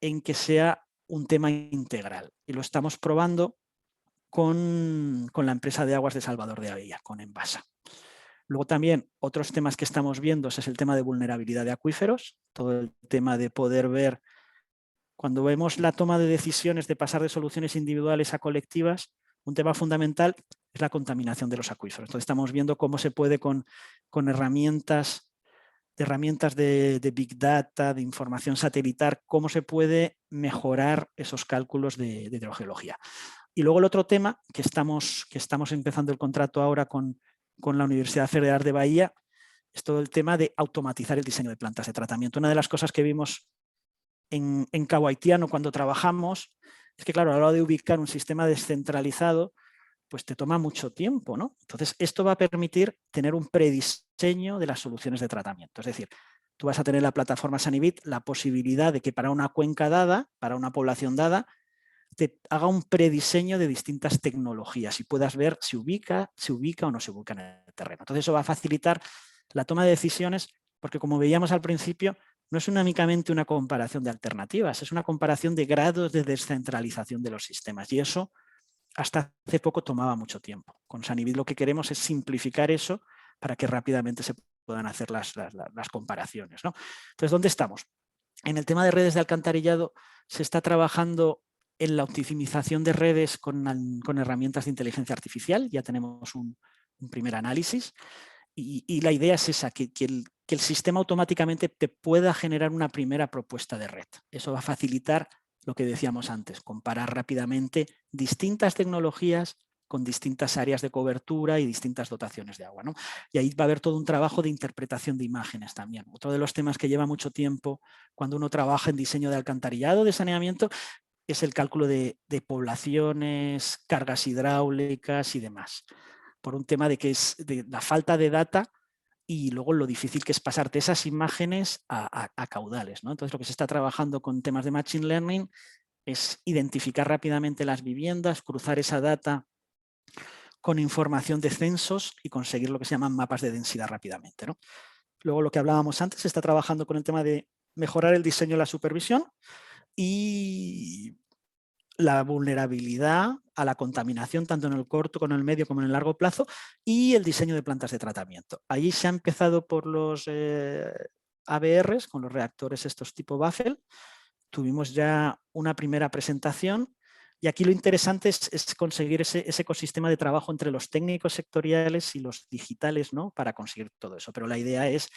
en que sea un tema integral, y lo estamos probando con la empresa de aguas de Salvador de Bahía, con Envasa. Luego también otros temas que estamos viendo es el tema de vulnerabilidad de acuíferos, todo el tema de poder ver, cuando vemos la toma de decisiones de pasar de soluciones individuales a colectivas, un tema fundamental es la contaminación de los acuíferos. Entonces estamos viendo cómo se puede con herramientas de Big Data, de información satelital, cómo se puede mejorar esos cálculos de hidrogeología. Y luego el otro tema, que estamos empezando el contrato ahora con la Universidad Federal de Bahía, es todo el tema de automatizar el diseño de plantas de tratamiento. Una de las cosas que vimos en Cabo Haitiano cuando trabajamos es que, claro, a la hora de ubicar un sistema descentralizado, pues te toma mucho tiempo, ¿no? Entonces, esto va a permitir tener un prediseño de las soluciones de tratamiento. Es decir, tú vas a tener la plataforma Sanibit la posibilidad de que para una cuenca dada, para una población dada, te haga un prediseño de distintas tecnologías y puedas ver si se ubica o no se ubica en el terreno. Entonces eso va a facilitar la toma de decisiones porque, como veíamos al principio, no es únicamente una comparación de alternativas, es una comparación de grados de descentralización de los sistemas y eso hasta hace poco tomaba mucho tiempo. Con Sanibit lo que queremos es simplificar eso para que rápidamente se puedan hacer las comparaciones, ¿no? Entonces, ¿dónde estamos? En el tema de redes de alcantarillado se está trabajando en la optimización de redes con herramientas de inteligencia artificial. Ya tenemos un primer análisis y la idea es esa, que el sistema automáticamente te pueda generar una primera propuesta de red. Eso va a facilitar lo que decíamos antes, comparar rápidamente distintas tecnologías con distintas áreas de cobertura y distintas dotaciones de agua, ¿no? Y ahí va a haber todo un trabajo de interpretación de imágenes también. Otro de los temas que lleva mucho tiempo cuando uno trabaja en diseño de alcantarillado, de saneamiento, es el cálculo de poblaciones, cargas hidráulicas y demás. Por un tema de que es de la falta de data y luego lo difícil que es pasarte esas imágenes a caudales, ¿no? Entonces, lo que se está trabajando con temas de Machine Learning es identificar rápidamente las viviendas, cruzar esa data con información de censos y conseguir lo que se llaman mapas de densidad rápidamente, ¿no? Luego, lo que hablábamos antes, se está trabajando con el tema de mejorar el diseño y la supervisión y la vulnerabilidad a la contaminación, tanto en el corto, como en el medio, como en el largo plazo, y el diseño de plantas de tratamiento. Allí se ha empezado por los ABRs, con los reactores estos tipo Baffel. Tuvimos ya una primera presentación y aquí lo interesante es conseguir ese ecosistema de trabajo entre los técnicos sectoriales y los digitales, ¿no? Para conseguir todo eso. Pero la idea es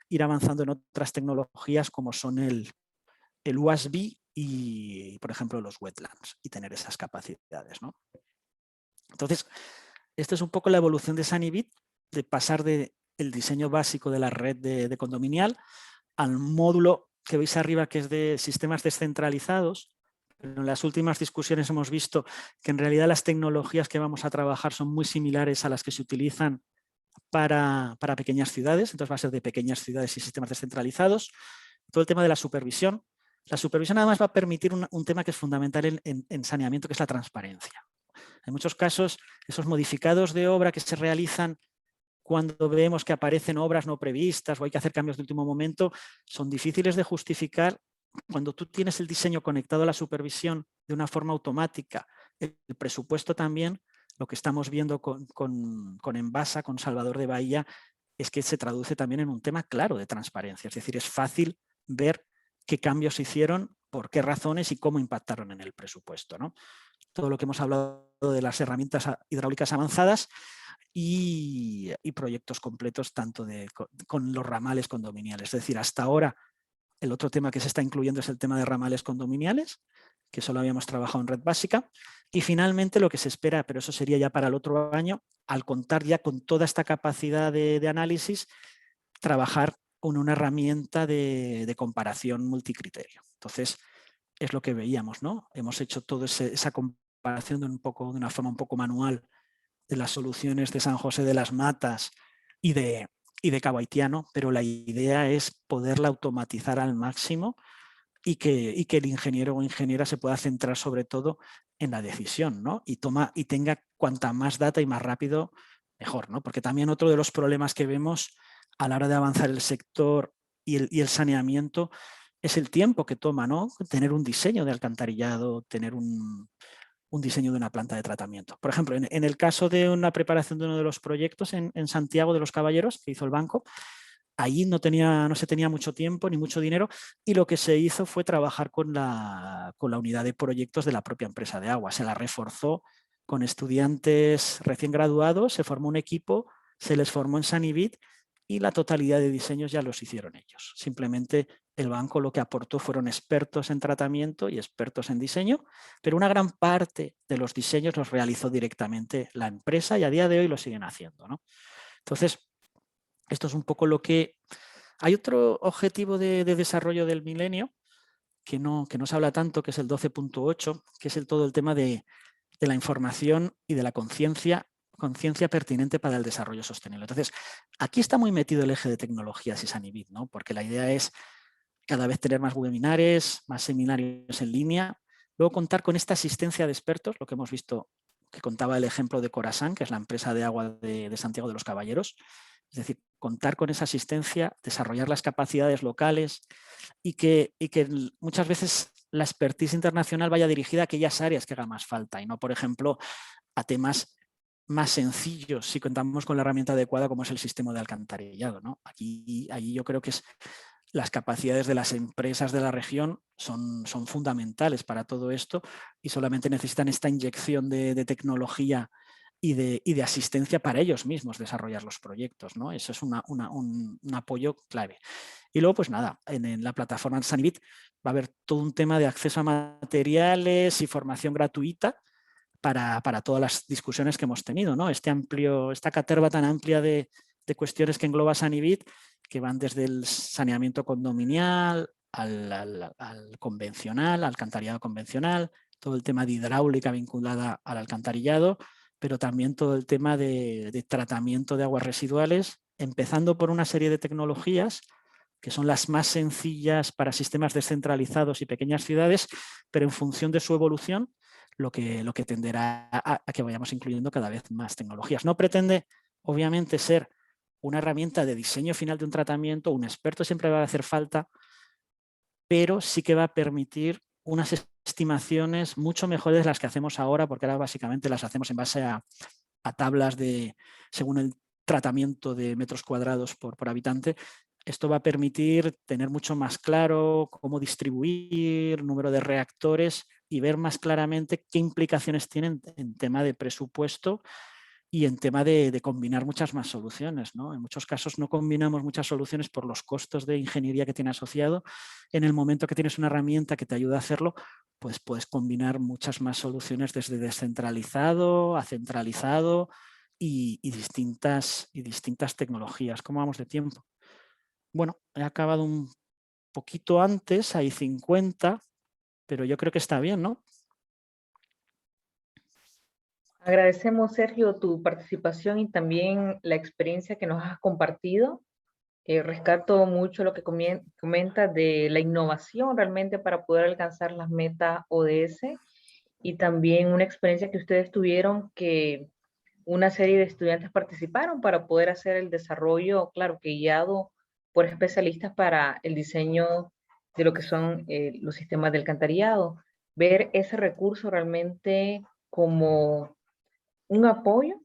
ir avanzando en otras tecnologías como son el USB y, por ejemplo, los wetlands y tener esas capacidades, ¿no? Entonces, esta es un poco la evolución de Sanibit, de pasar del diseño básico de la red de condominial al módulo que veis arriba, que es de sistemas descentralizados. Pero en las últimas discusiones hemos visto que en realidad las tecnologías que vamos a trabajar son muy similares a las que se utilizan para pequeñas ciudades. Entonces va a ser de pequeñas ciudades y sistemas descentralizados. Todo el tema de la supervisión. La supervisión además va a permitir un tema que es fundamental en saneamiento, que es la transparencia. En muchos casos, esos modificados de obra que se realizan cuando vemos que aparecen obras no previstas o hay que hacer cambios de último momento, son difíciles de justificar cuando tú tienes el diseño conectado a la supervisión de una forma automática. El presupuesto también, lo que estamos viendo con Envasa, con Salvador de Bahía, es que se traduce también en un tema claro de transparencia. Es decir, es fácil ver qué cambios se hicieron, por qué razones y cómo impactaron en el presupuesto, ¿no? Todo lo que hemos hablado de las herramientas hidráulicas avanzadas y proyectos completos tanto con los ramales condominiales. Es decir, hasta ahora el otro tema que se está incluyendo es el tema de ramales condominiales, que solo habíamos trabajado en red básica. Y finalmente lo que se espera, pero eso sería ya para el otro año, al contar ya con toda esta capacidad de análisis, trabajar con una herramienta de comparación multicriterio. Entonces, es lo que veíamos, ¿no? Hemos hecho toda esa comparación de una forma un poco manual de las soluciones de San José de las Matas y de Cabo Haitiano, pero la idea es poderla automatizar al máximo y que el ingeniero o ingeniera se pueda centrar sobre todo en la decisión, ¿no? Y tenga cuanta más data y más rápido, mejor, ¿no? Porque también otro de los problemas que vemos a la hora de avanzar el sector y el saneamiento es el tiempo que toma, ¿no? Tener un diseño de alcantarillado, tener un diseño de una planta de tratamiento. Por ejemplo, en el caso de una preparación de uno de los proyectos en Santiago de los Caballeros, que hizo el banco, allí no se tenía mucho tiempo ni mucho dinero y lo que se hizo fue trabajar con la unidad de proyectos de la propia empresa de agua. Se la reforzó con estudiantes recién graduados, se formó un equipo, se les formó en Sanibit y la totalidad de diseños ya los hicieron ellos. Simplemente el banco lo que aportó fueron expertos en tratamiento y expertos en diseño, pero una gran parte de los diseños los realizó directamente la empresa y a día de hoy lo siguen haciendo, ¿no? Entonces, esto es un poco lo que... Hay otro objetivo de desarrollo del milenio que no se habla tanto, que es el 12.8, que es todo el tema de la información y de la conciencia pertinente para el desarrollo sostenible. Entonces, aquí está muy metido el eje de tecnologías y Sanibit, ¿no? Porque la idea es cada vez tener más webinares, más seminarios en línea Luego contar con esta asistencia de expertos, lo que hemos visto, que contaba el ejemplo de Corazán, que es la empresa de agua de Santiago de los Caballeros. Es decir, contar con esa asistencia, desarrollar las capacidades locales y que muchas veces la expertise internacional vaya dirigida a aquellas áreas que haga más falta y no, por ejemplo, a temas más sencillos si contamos con la herramienta adecuada como es el sistema de alcantarillado, ¿no? Allí yo creo que las capacidades de las empresas de la región son fundamentales para todo esto y solamente necesitan esta inyección de tecnología y de asistencia para ellos mismos desarrollar los proyectos, ¿no? Eso es un apoyo clave. Y luego, pues nada, en la plataforma Sanivit va a haber todo un tema de acceso a materiales y formación gratuita para todas las discusiones que hemos tenido, ¿no? Esta caterva tan amplia de cuestiones que engloba Sanivit, que van desde el saneamiento condominial al convencional, al alcantarillado convencional, todo el tema de hidráulica vinculada al alcantarillado, pero también todo el tema de tratamiento de aguas residuales, empezando por una serie de tecnologías que son las más sencillas para sistemas descentralizados y pequeñas ciudades, pero en función de su evolución, lo que tenderá a que vayamos incluyendo cada vez más tecnologías. No pretende, obviamente, ser una herramienta de diseño final de un tratamiento, un experto siempre va a hacer falta, pero sí que va a permitir unas estimaciones mucho mejores de las que hacemos ahora, porque ahora básicamente las hacemos en base a tablas según el tratamiento de metros cuadrados por habitante. Esto va a permitir tener mucho más claro cómo distribuir, número de reactores y ver más claramente qué implicaciones tienen en tema de presupuesto y en tema de combinar muchas más soluciones, ¿no? En muchos casos no combinamos muchas soluciones por los costos de ingeniería que tiene asociado. En el momento que tienes una herramienta que te ayuda a hacerlo, pues puedes combinar muchas más soluciones desde descentralizado a centralizado y distintas tecnologías. ¿Cómo vamos de tiempo? Bueno, he acabado un poquito antes, hay 50, pero yo creo que está bien, ¿no? Agradecemos, Sergio, tu participación y también la experiencia que nos has compartido. Rescato mucho lo que comentas de la innovación realmente para poder alcanzar las metas ODS y también una experiencia que ustedes tuvieron que una serie de estudiantes participaron para poder hacer el desarrollo, claro, que guiado por especialistas para el diseño de lo que son los sistemas de alcantarillado. Ver ese recurso realmente como un apoyo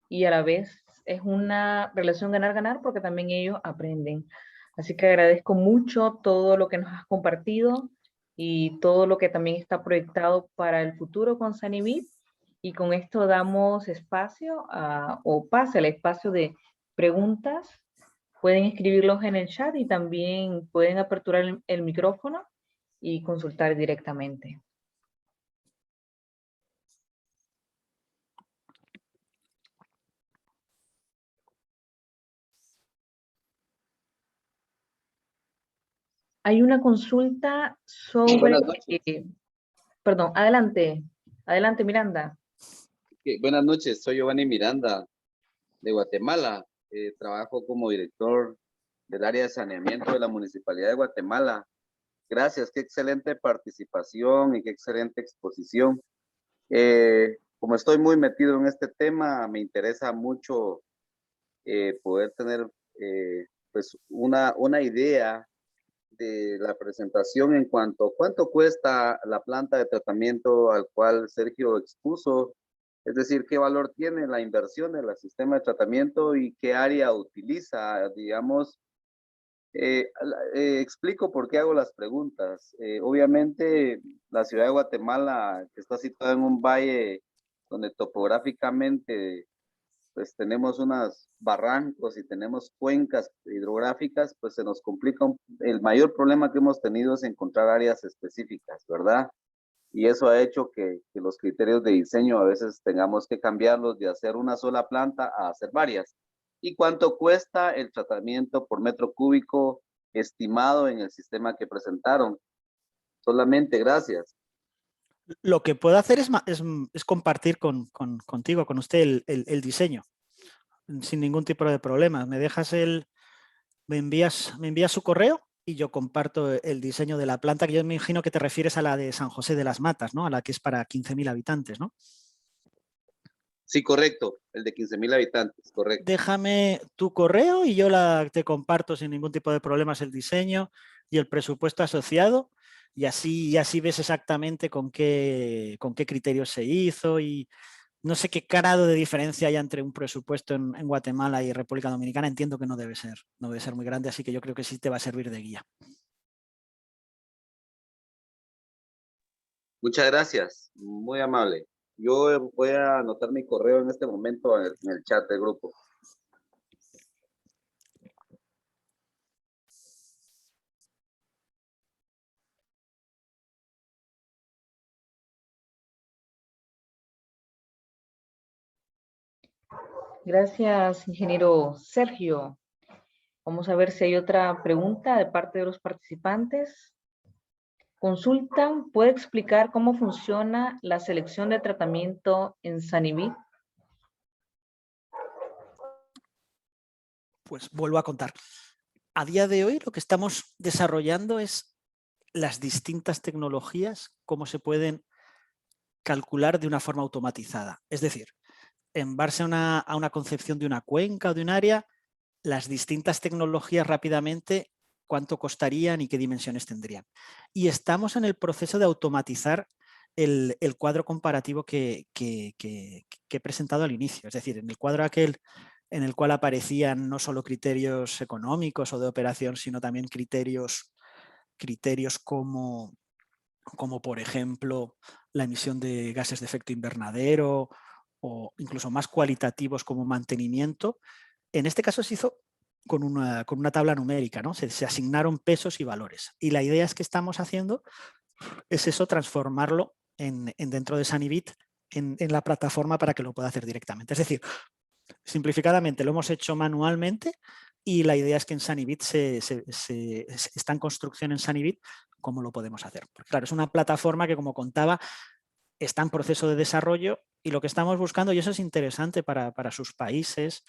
y a la vez es una relación ganar-ganar porque también ellos aprenden. Así que agradezco mucho todo lo que nos has compartido y todo lo que también está proyectado para el futuro con Sanivit. Y con esto damos espacio o pase al espacio de preguntas. Pueden escribirlos en el chat y también pueden aperturar el micrófono y consultar directamente. Hay una consulta sobre... Buenas noches. Perdón, adelante Miranda. Buenas noches, soy Giovanni Miranda de Guatemala. Trabajo como director del área de saneamiento de la Municipalidad de Guatemala. Gracias, qué excelente participación y qué excelente exposición. Como estoy muy metido en este tema, me interesa mucho poder tener pues una idea de la presentación en cuanto a cuánto cuesta la planta de tratamiento al cual Sergio expuso, es decir, qué valor tiene la inversión del sistema de tratamiento y qué área utiliza, digamos. Explico por qué hago las preguntas. Obviamente, la ciudad de Guatemala, que está situada en un valle donde topográficamente pues tenemos unos barrancos y tenemos cuencas hidrográficas, pues se nos complica. El mayor problema que hemos tenido es encontrar áreas específicas, ¿verdad? Y eso ha hecho que los criterios de diseño a veces tengamos que cambiarlos de hacer una sola planta a hacer varias. ¿Y cuánto cuesta el tratamiento por metro cúbico estimado en el sistema que presentaron? Solamente, gracias. Lo que puedo hacer es compartir contigo, con usted, el diseño, sin ningún tipo de problema. Me envías su correo y yo comparto el diseño de la planta, que yo me imagino que te refieres a la de San José de las Matas, ¿no? A la que es para 15.000 habitantes, ¿no? Sí, correcto, el de 15.000 habitantes, correcto. Déjame tu correo y yo te comparto sin ningún tipo de problemas el diseño y el presupuesto asociado, y así ves exactamente con qué criterios se hizo, y no sé qué grado de diferencia hay entre un presupuesto en Guatemala y República Dominicana. Entiendo que no debe ser muy grande, así que yo creo que sí te va a servir de guía. Muchas gracias, muy amable. Yo voy a anotar mi correo en este momento en el chat del grupo. Gracias, ingeniero Sergio. Vamos a ver si hay otra pregunta de parte de los participantes. Consultan, ¿puede explicar cómo funciona la selección de tratamiento en Sanivit? Pues vuelvo a contar. A día de hoy lo que estamos desarrollando es las distintas tecnologías, cómo se pueden calcular de una forma automatizada. Es decir, en base a una concepción de una cuenca o de un área, las distintas tecnologías rápidamente, cuánto costarían y qué dimensiones tendrían. Y estamos en el proceso de automatizar el cuadro comparativo que he presentado al inicio. Es decir, en el cuadro aquel en el cual aparecían no solo criterios económicos o de operación, sino también criterios como por ejemplo la emisión de gases de efecto invernadero, o incluso más cualitativos como mantenimiento. En este caso se hizo con una tabla numérica, ¿no? Se asignaron pesos y valores. Y la idea es que estamos haciendo es eso, transformarlo dentro de Sanivit en la plataforma para que lo pueda hacer directamente. Es decir, simplificadamente lo hemos hecho manualmente, y la idea es que en Sanivit está en construcción en Sanivit cómo lo podemos hacer. Porque claro, es una plataforma que, como contaba, está en proceso de desarrollo, y lo que estamos buscando, y eso es interesante para sus países,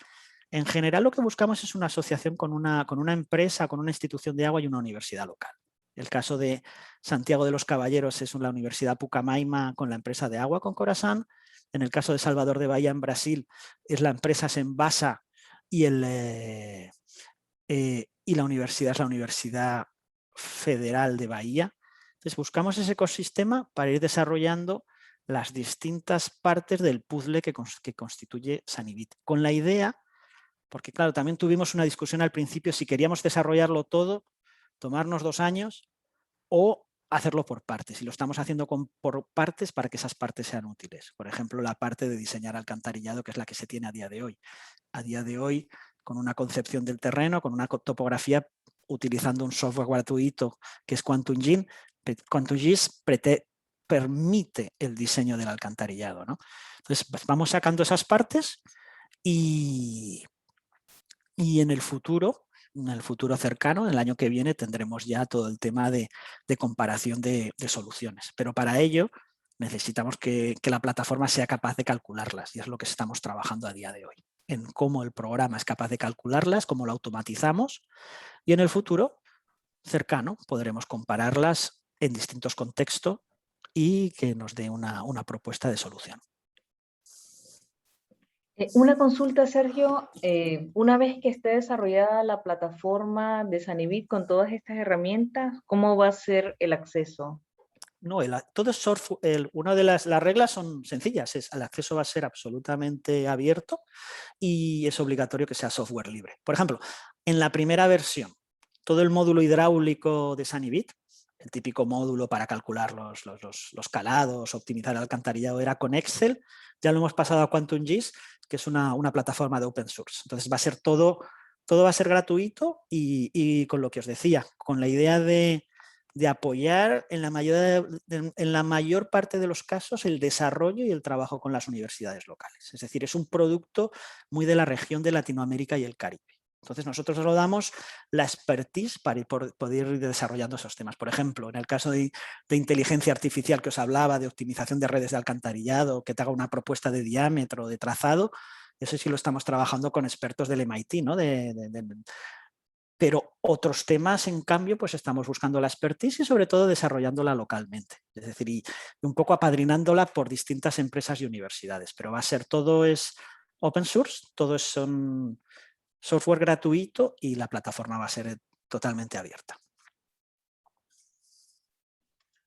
en general lo que buscamos es una asociación con una empresa, con una institución de agua y una universidad local. El caso de Santiago de los Caballeros es la Universidad Pucamaima con la empresa de agua, con Corazán. En el caso de Salvador de Bahía, en Brasil, es la empresa Sembasa, y la universidad es la Universidad Federal de Bahía. Entonces buscamos ese ecosistema para ir desarrollando las distintas partes del puzzle que constituye Sanivit, con la idea, porque claro, también tuvimos una discusión al principio si queríamos desarrollarlo todo, tomarnos 2 años, o hacerlo por partes, y lo estamos haciendo por partes para que esas partes sean útiles. Por ejemplo, la parte de diseñar alcantarillado, que es la que se tiene a día de hoy. A día de hoy, con una concepción del terreno, con una topografía, utilizando un software gratuito que es QuantumGIS, permite el diseño del alcantarillado, ¿no? Entonces, vamos sacando esas partes, y en el futuro cercano, el año que viene, tendremos ya todo el tema de comparación de soluciones. Pero para ello necesitamos que la plataforma sea capaz de calcularlas, y es lo que estamos trabajando a día de hoy, en cómo el programa es capaz de calcularlas, cómo lo automatizamos, y en el futuro cercano podremos compararlas en distintos contextos y que nos dé una propuesta de solución. Una consulta, Sergio. Una vez que esté desarrollada la plataforma de Sanivit con todas estas herramientas, ¿cómo va a ser el acceso? No, todo es software. Una de las reglas son sencillas, el acceso va a ser absolutamente abierto, y es obligatorio que sea software libre. Por ejemplo, en la primera versión, todo el módulo hidráulico de Sanivit, el típico módulo para calcular los calados, optimizar el alcantarillado, era con Excel. Ya lo hemos pasado a QuantumGIS, que es una plataforma de open source. Entonces va a ser todo va a ser gratuito, y con lo que os decía, con la idea de apoyar en la mayor parte de los casos el desarrollo y el trabajo con las universidades locales. Es decir, es un producto muy de la región de Latinoamérica y el Caribe. Entonces nosotros nos damos la expertise para poder ir desarrollando esos temas. Por ejemplo, en el caso de inteligencia artificial que os hablaba, de optimización de redes de alcantarillado, que te haga una propuesta de diámetro, de trazado, eso sí lo estamos trabajando con expertos del MIT, ¿no? de Pero otros temas, en cambio, pues estamos buscando la expertise y sobre todo desarrollándola localmente. Es decir, y un poco apadrinándola por distintas empresas y universidades. Pero va a ser todo es open source, todo es software gratuito y la plataforma va a ser totalmente abierta.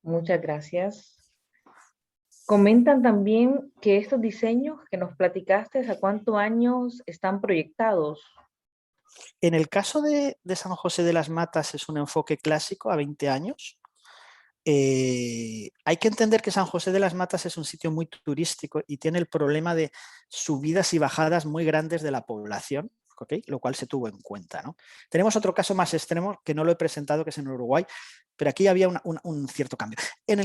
Muchas gracias. Comentan también que estos diseños que nos platicaste, ¿a cuántos años están proyectados? En el caso de San José de las Matas es un enfoque clásico a 20 años. Hay que entender que San José de las Matas es un sitio muy turístico y tiene el problema de subidas y bajadas muy grandes de la población, ¿okay? Lo cual se tuvo en cuenta, ¿no? Tenemos otro caso más extremo que no lo he presentado, que es en Uruguay, pero aquí había un cierto cambio. En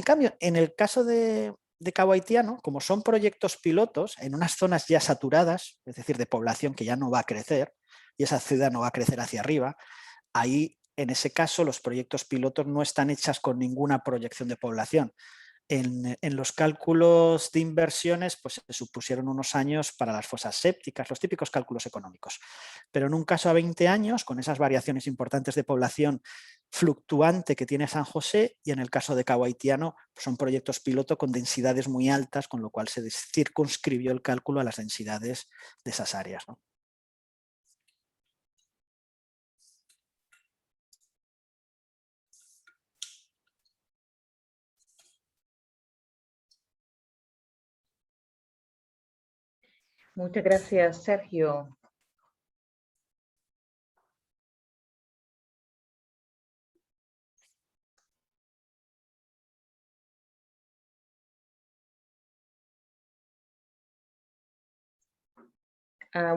el caso de Cabo Haitiano, como son proyectos pilotos en unas zonas ya saturadas, es decir, de población que ya no va a crecer, y esa ciudad no va a crecer hacia arriba, ahí en ese caso los proyectos pilotos no están hechas con ninguna proyección de población. En los cálculos de inversiones pues se supusieron unos años para las fosas sépticas, los típicos cálculos económicos. Pero en un caso a 20 años, con esas variaciones importantes de población fluctuante que tiene San José, y en el caso de Cabo Haitiano pues son proyectos piloto con densidades muy altas, con lo cual se circunscribió el cálculo a las densidades de esas áreas, ¿no? Muchas gracias, Sergio.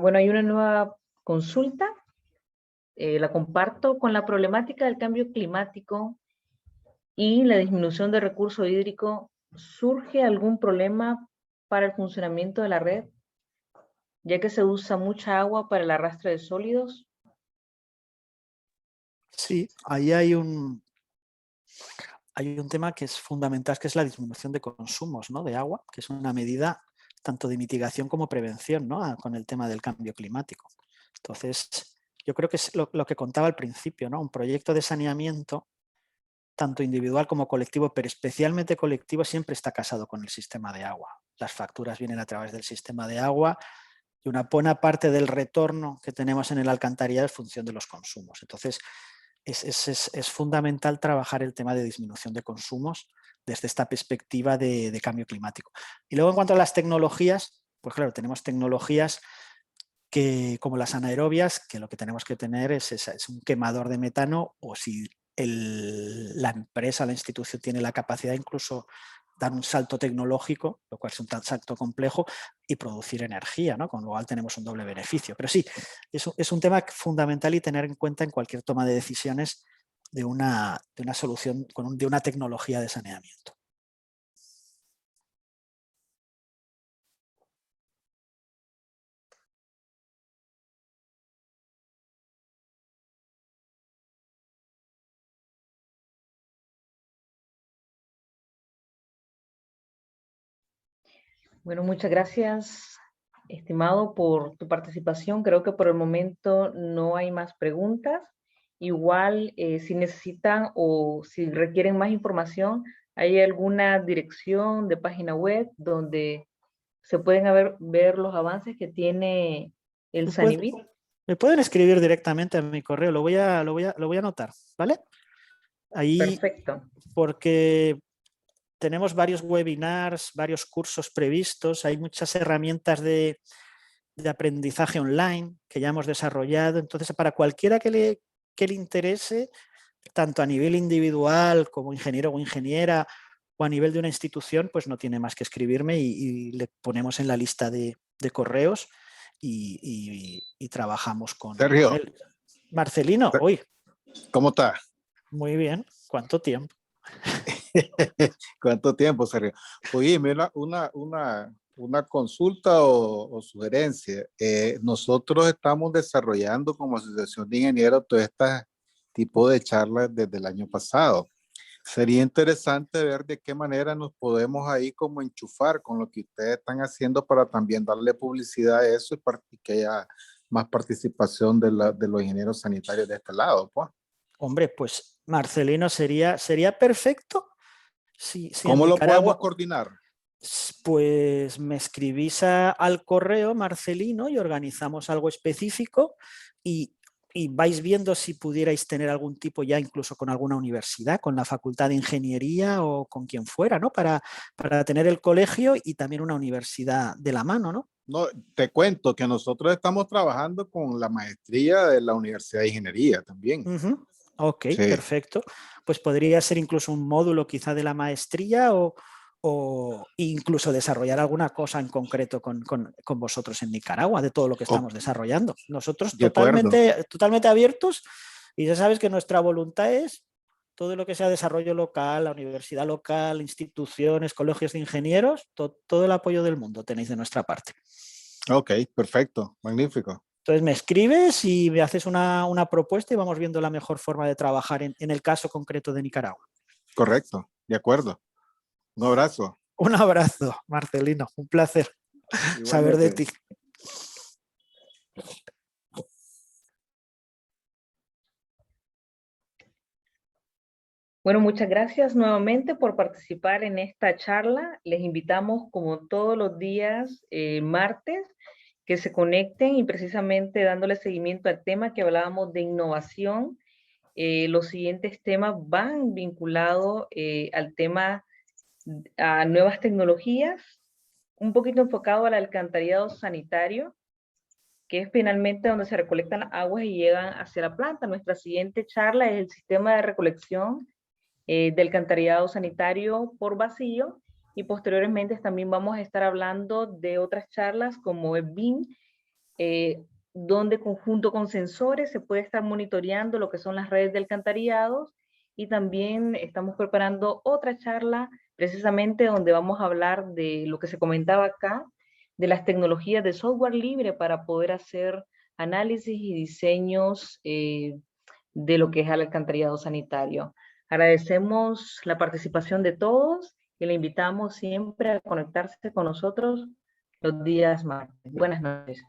Bueno, hay una nueva consulta. La comparto con la problemática del cambio climático y la disminución de recurso hídrico. ¿Surge algún problema para el funcionamiento de la red, ya que se usa mucha agua para el arrastre de sólidos? Sí, ahí hay un tema que es fundamental, que es la disminución de consumos, ¿no?, de agua, que es una medida tanto de mitigación como prevención, ¿no?, con el tema del cambio climático. Entonces, yo creo que es lo que contaba al principio, ¿no? Un proyecto de saneamiento, tanto individual como colectivo, pero especialmente colectivo, siempre está casado con el sistema de agua. Las facturas vienen a través del sistema de agua y una buena parte del retorno que tenemos en el alcantarillado es función de los consumos. Entonces, es fundamental trabajar el tema de disminución de consumos desde esta perspectiva de cambio climático. Y luego, en cuanto a las tecnologías, pues claro, tenemos tecnologías que, como las anaerobias, que lo que tenemos que tener es un quemador de metano, o si la empresa, la institución tiene la capacidad, incluso dar un salto tecnológico, lo cual es un salto complejo, y producir energía, ¿no? Con lo cual tenemos un doble beneficio. Pero sí, es un tema fundamental y tener en cuenta en cualquier toma de decisiones de una solución, de una tecnología de saneamiento. Bueno, muchas gracias, estimado, por tu participación. Creo que por el momento no hay más preguntas. Igual, si necesitan o si requieren más información, ¿hay alguna dirección de página web donde se pueden ver los avances que tiene el Sanivit? Me pueden escribir directamente a mi correo, lo voy a anotar, ¿vale? Ahí, perfecto. Porque tenemos varios webinars, varios cursos previstos, hay muchas herramientas de aprendizaje online que ya hemos desarrollado. Entonces, para cualquiera que le interese, tanto a nivel individual como ingeniero o ingeniera, o a nivel de una institución, pues no tiene más que escribirme y le ponemos en la lista de correos y trabajamos con él. Marcelino, hoy. ¿Cómo está? Muy bien. ¿Cuánto tiempo? ¿Cuánto tiempo, Sergio? Oye, una consulta o sugerencia. Nosotros estamos desarrollando como Asociación de Ingenieros todo este tipo de charlas desde el año pasado. Sería interesante ver de qué manera nos podemos ahí como enchufar con lo que ustedes están haciendo para también darle publicidad a eso y que haya más participación de los ingenieros sanitarios de este lado, pues. Hombre, pues Marcelino, sería perfecto si en ¿Cómo lo podemos Nicaragua, coordinar? pues me escribís al correo, Marcelino, y organizamos algo específico y vais viendo si pudierais tener algún tipo ya incluso con alguna universidad, con la Facultad de Ingeniería o con quien fuera, ¿no? Para tener el colegio y también una universidad de la mano, ¿no? No, te cuento que nosotros estamos trabajando con la maestría de la Universidad de Ingeniería también. Ok, Sí. perfecto. Pues podría ser incluso un módulo quizá de la maestría o incluso desarrollar alguna cosa en concreto con vosotros en Nicaragua, de todo lo que estamos desarrollando. Nosotros De acuerdo. totalmente abiertos, y ya sabes que nuestra voluntad es todo lo que sea desarrollo local, la universidad local, instituciones, colegios de ingenieros, todo el apoyo del mundo tenéis de nuestra parte. Ok, perfecto, magnífico. Entonces me escribes y me haces una propuesta y vamos viendo la mejor forma de trabajar en el caso concreto de Nicaragua. Correcto, de acuerdo. Un abrazo. Un abrazo, Marcelino. Un placer saber de ti. Bueno, muchas gracias nuevamente por participar en esta charla. Les invitamos, como todos los días, martes, que se conecten y precisamente dándole seguimiento al tema que hablábamos de innovación. Los siguientes temas van vinculados al tema a nuevas tecnologías, un poquito enfocado al alcantarillado sanitario, que es finalmente donde se recolectan las aguas y llegan hacia la planta. Nuestra siguiente charla es el sistema de recolección del alcantarillado sanitario por vacío, y posteriormente también vamos a estar hablando de otras charlas como el BIM, donde conjunto con sensores se puede estar monitoreando lo que son las redes de alcantarillados, y también estamos preparando otra charla precisamente donde vamos a hablar de lo que se comentaba acá, de las tecnologías de software libre para poder hacer análisis y diseños de lo que es el alcantarillado sanitario. Agradecemos la participación de todos y le invitamos siempre a conectarse con nosotros los días martes. Buenas noches.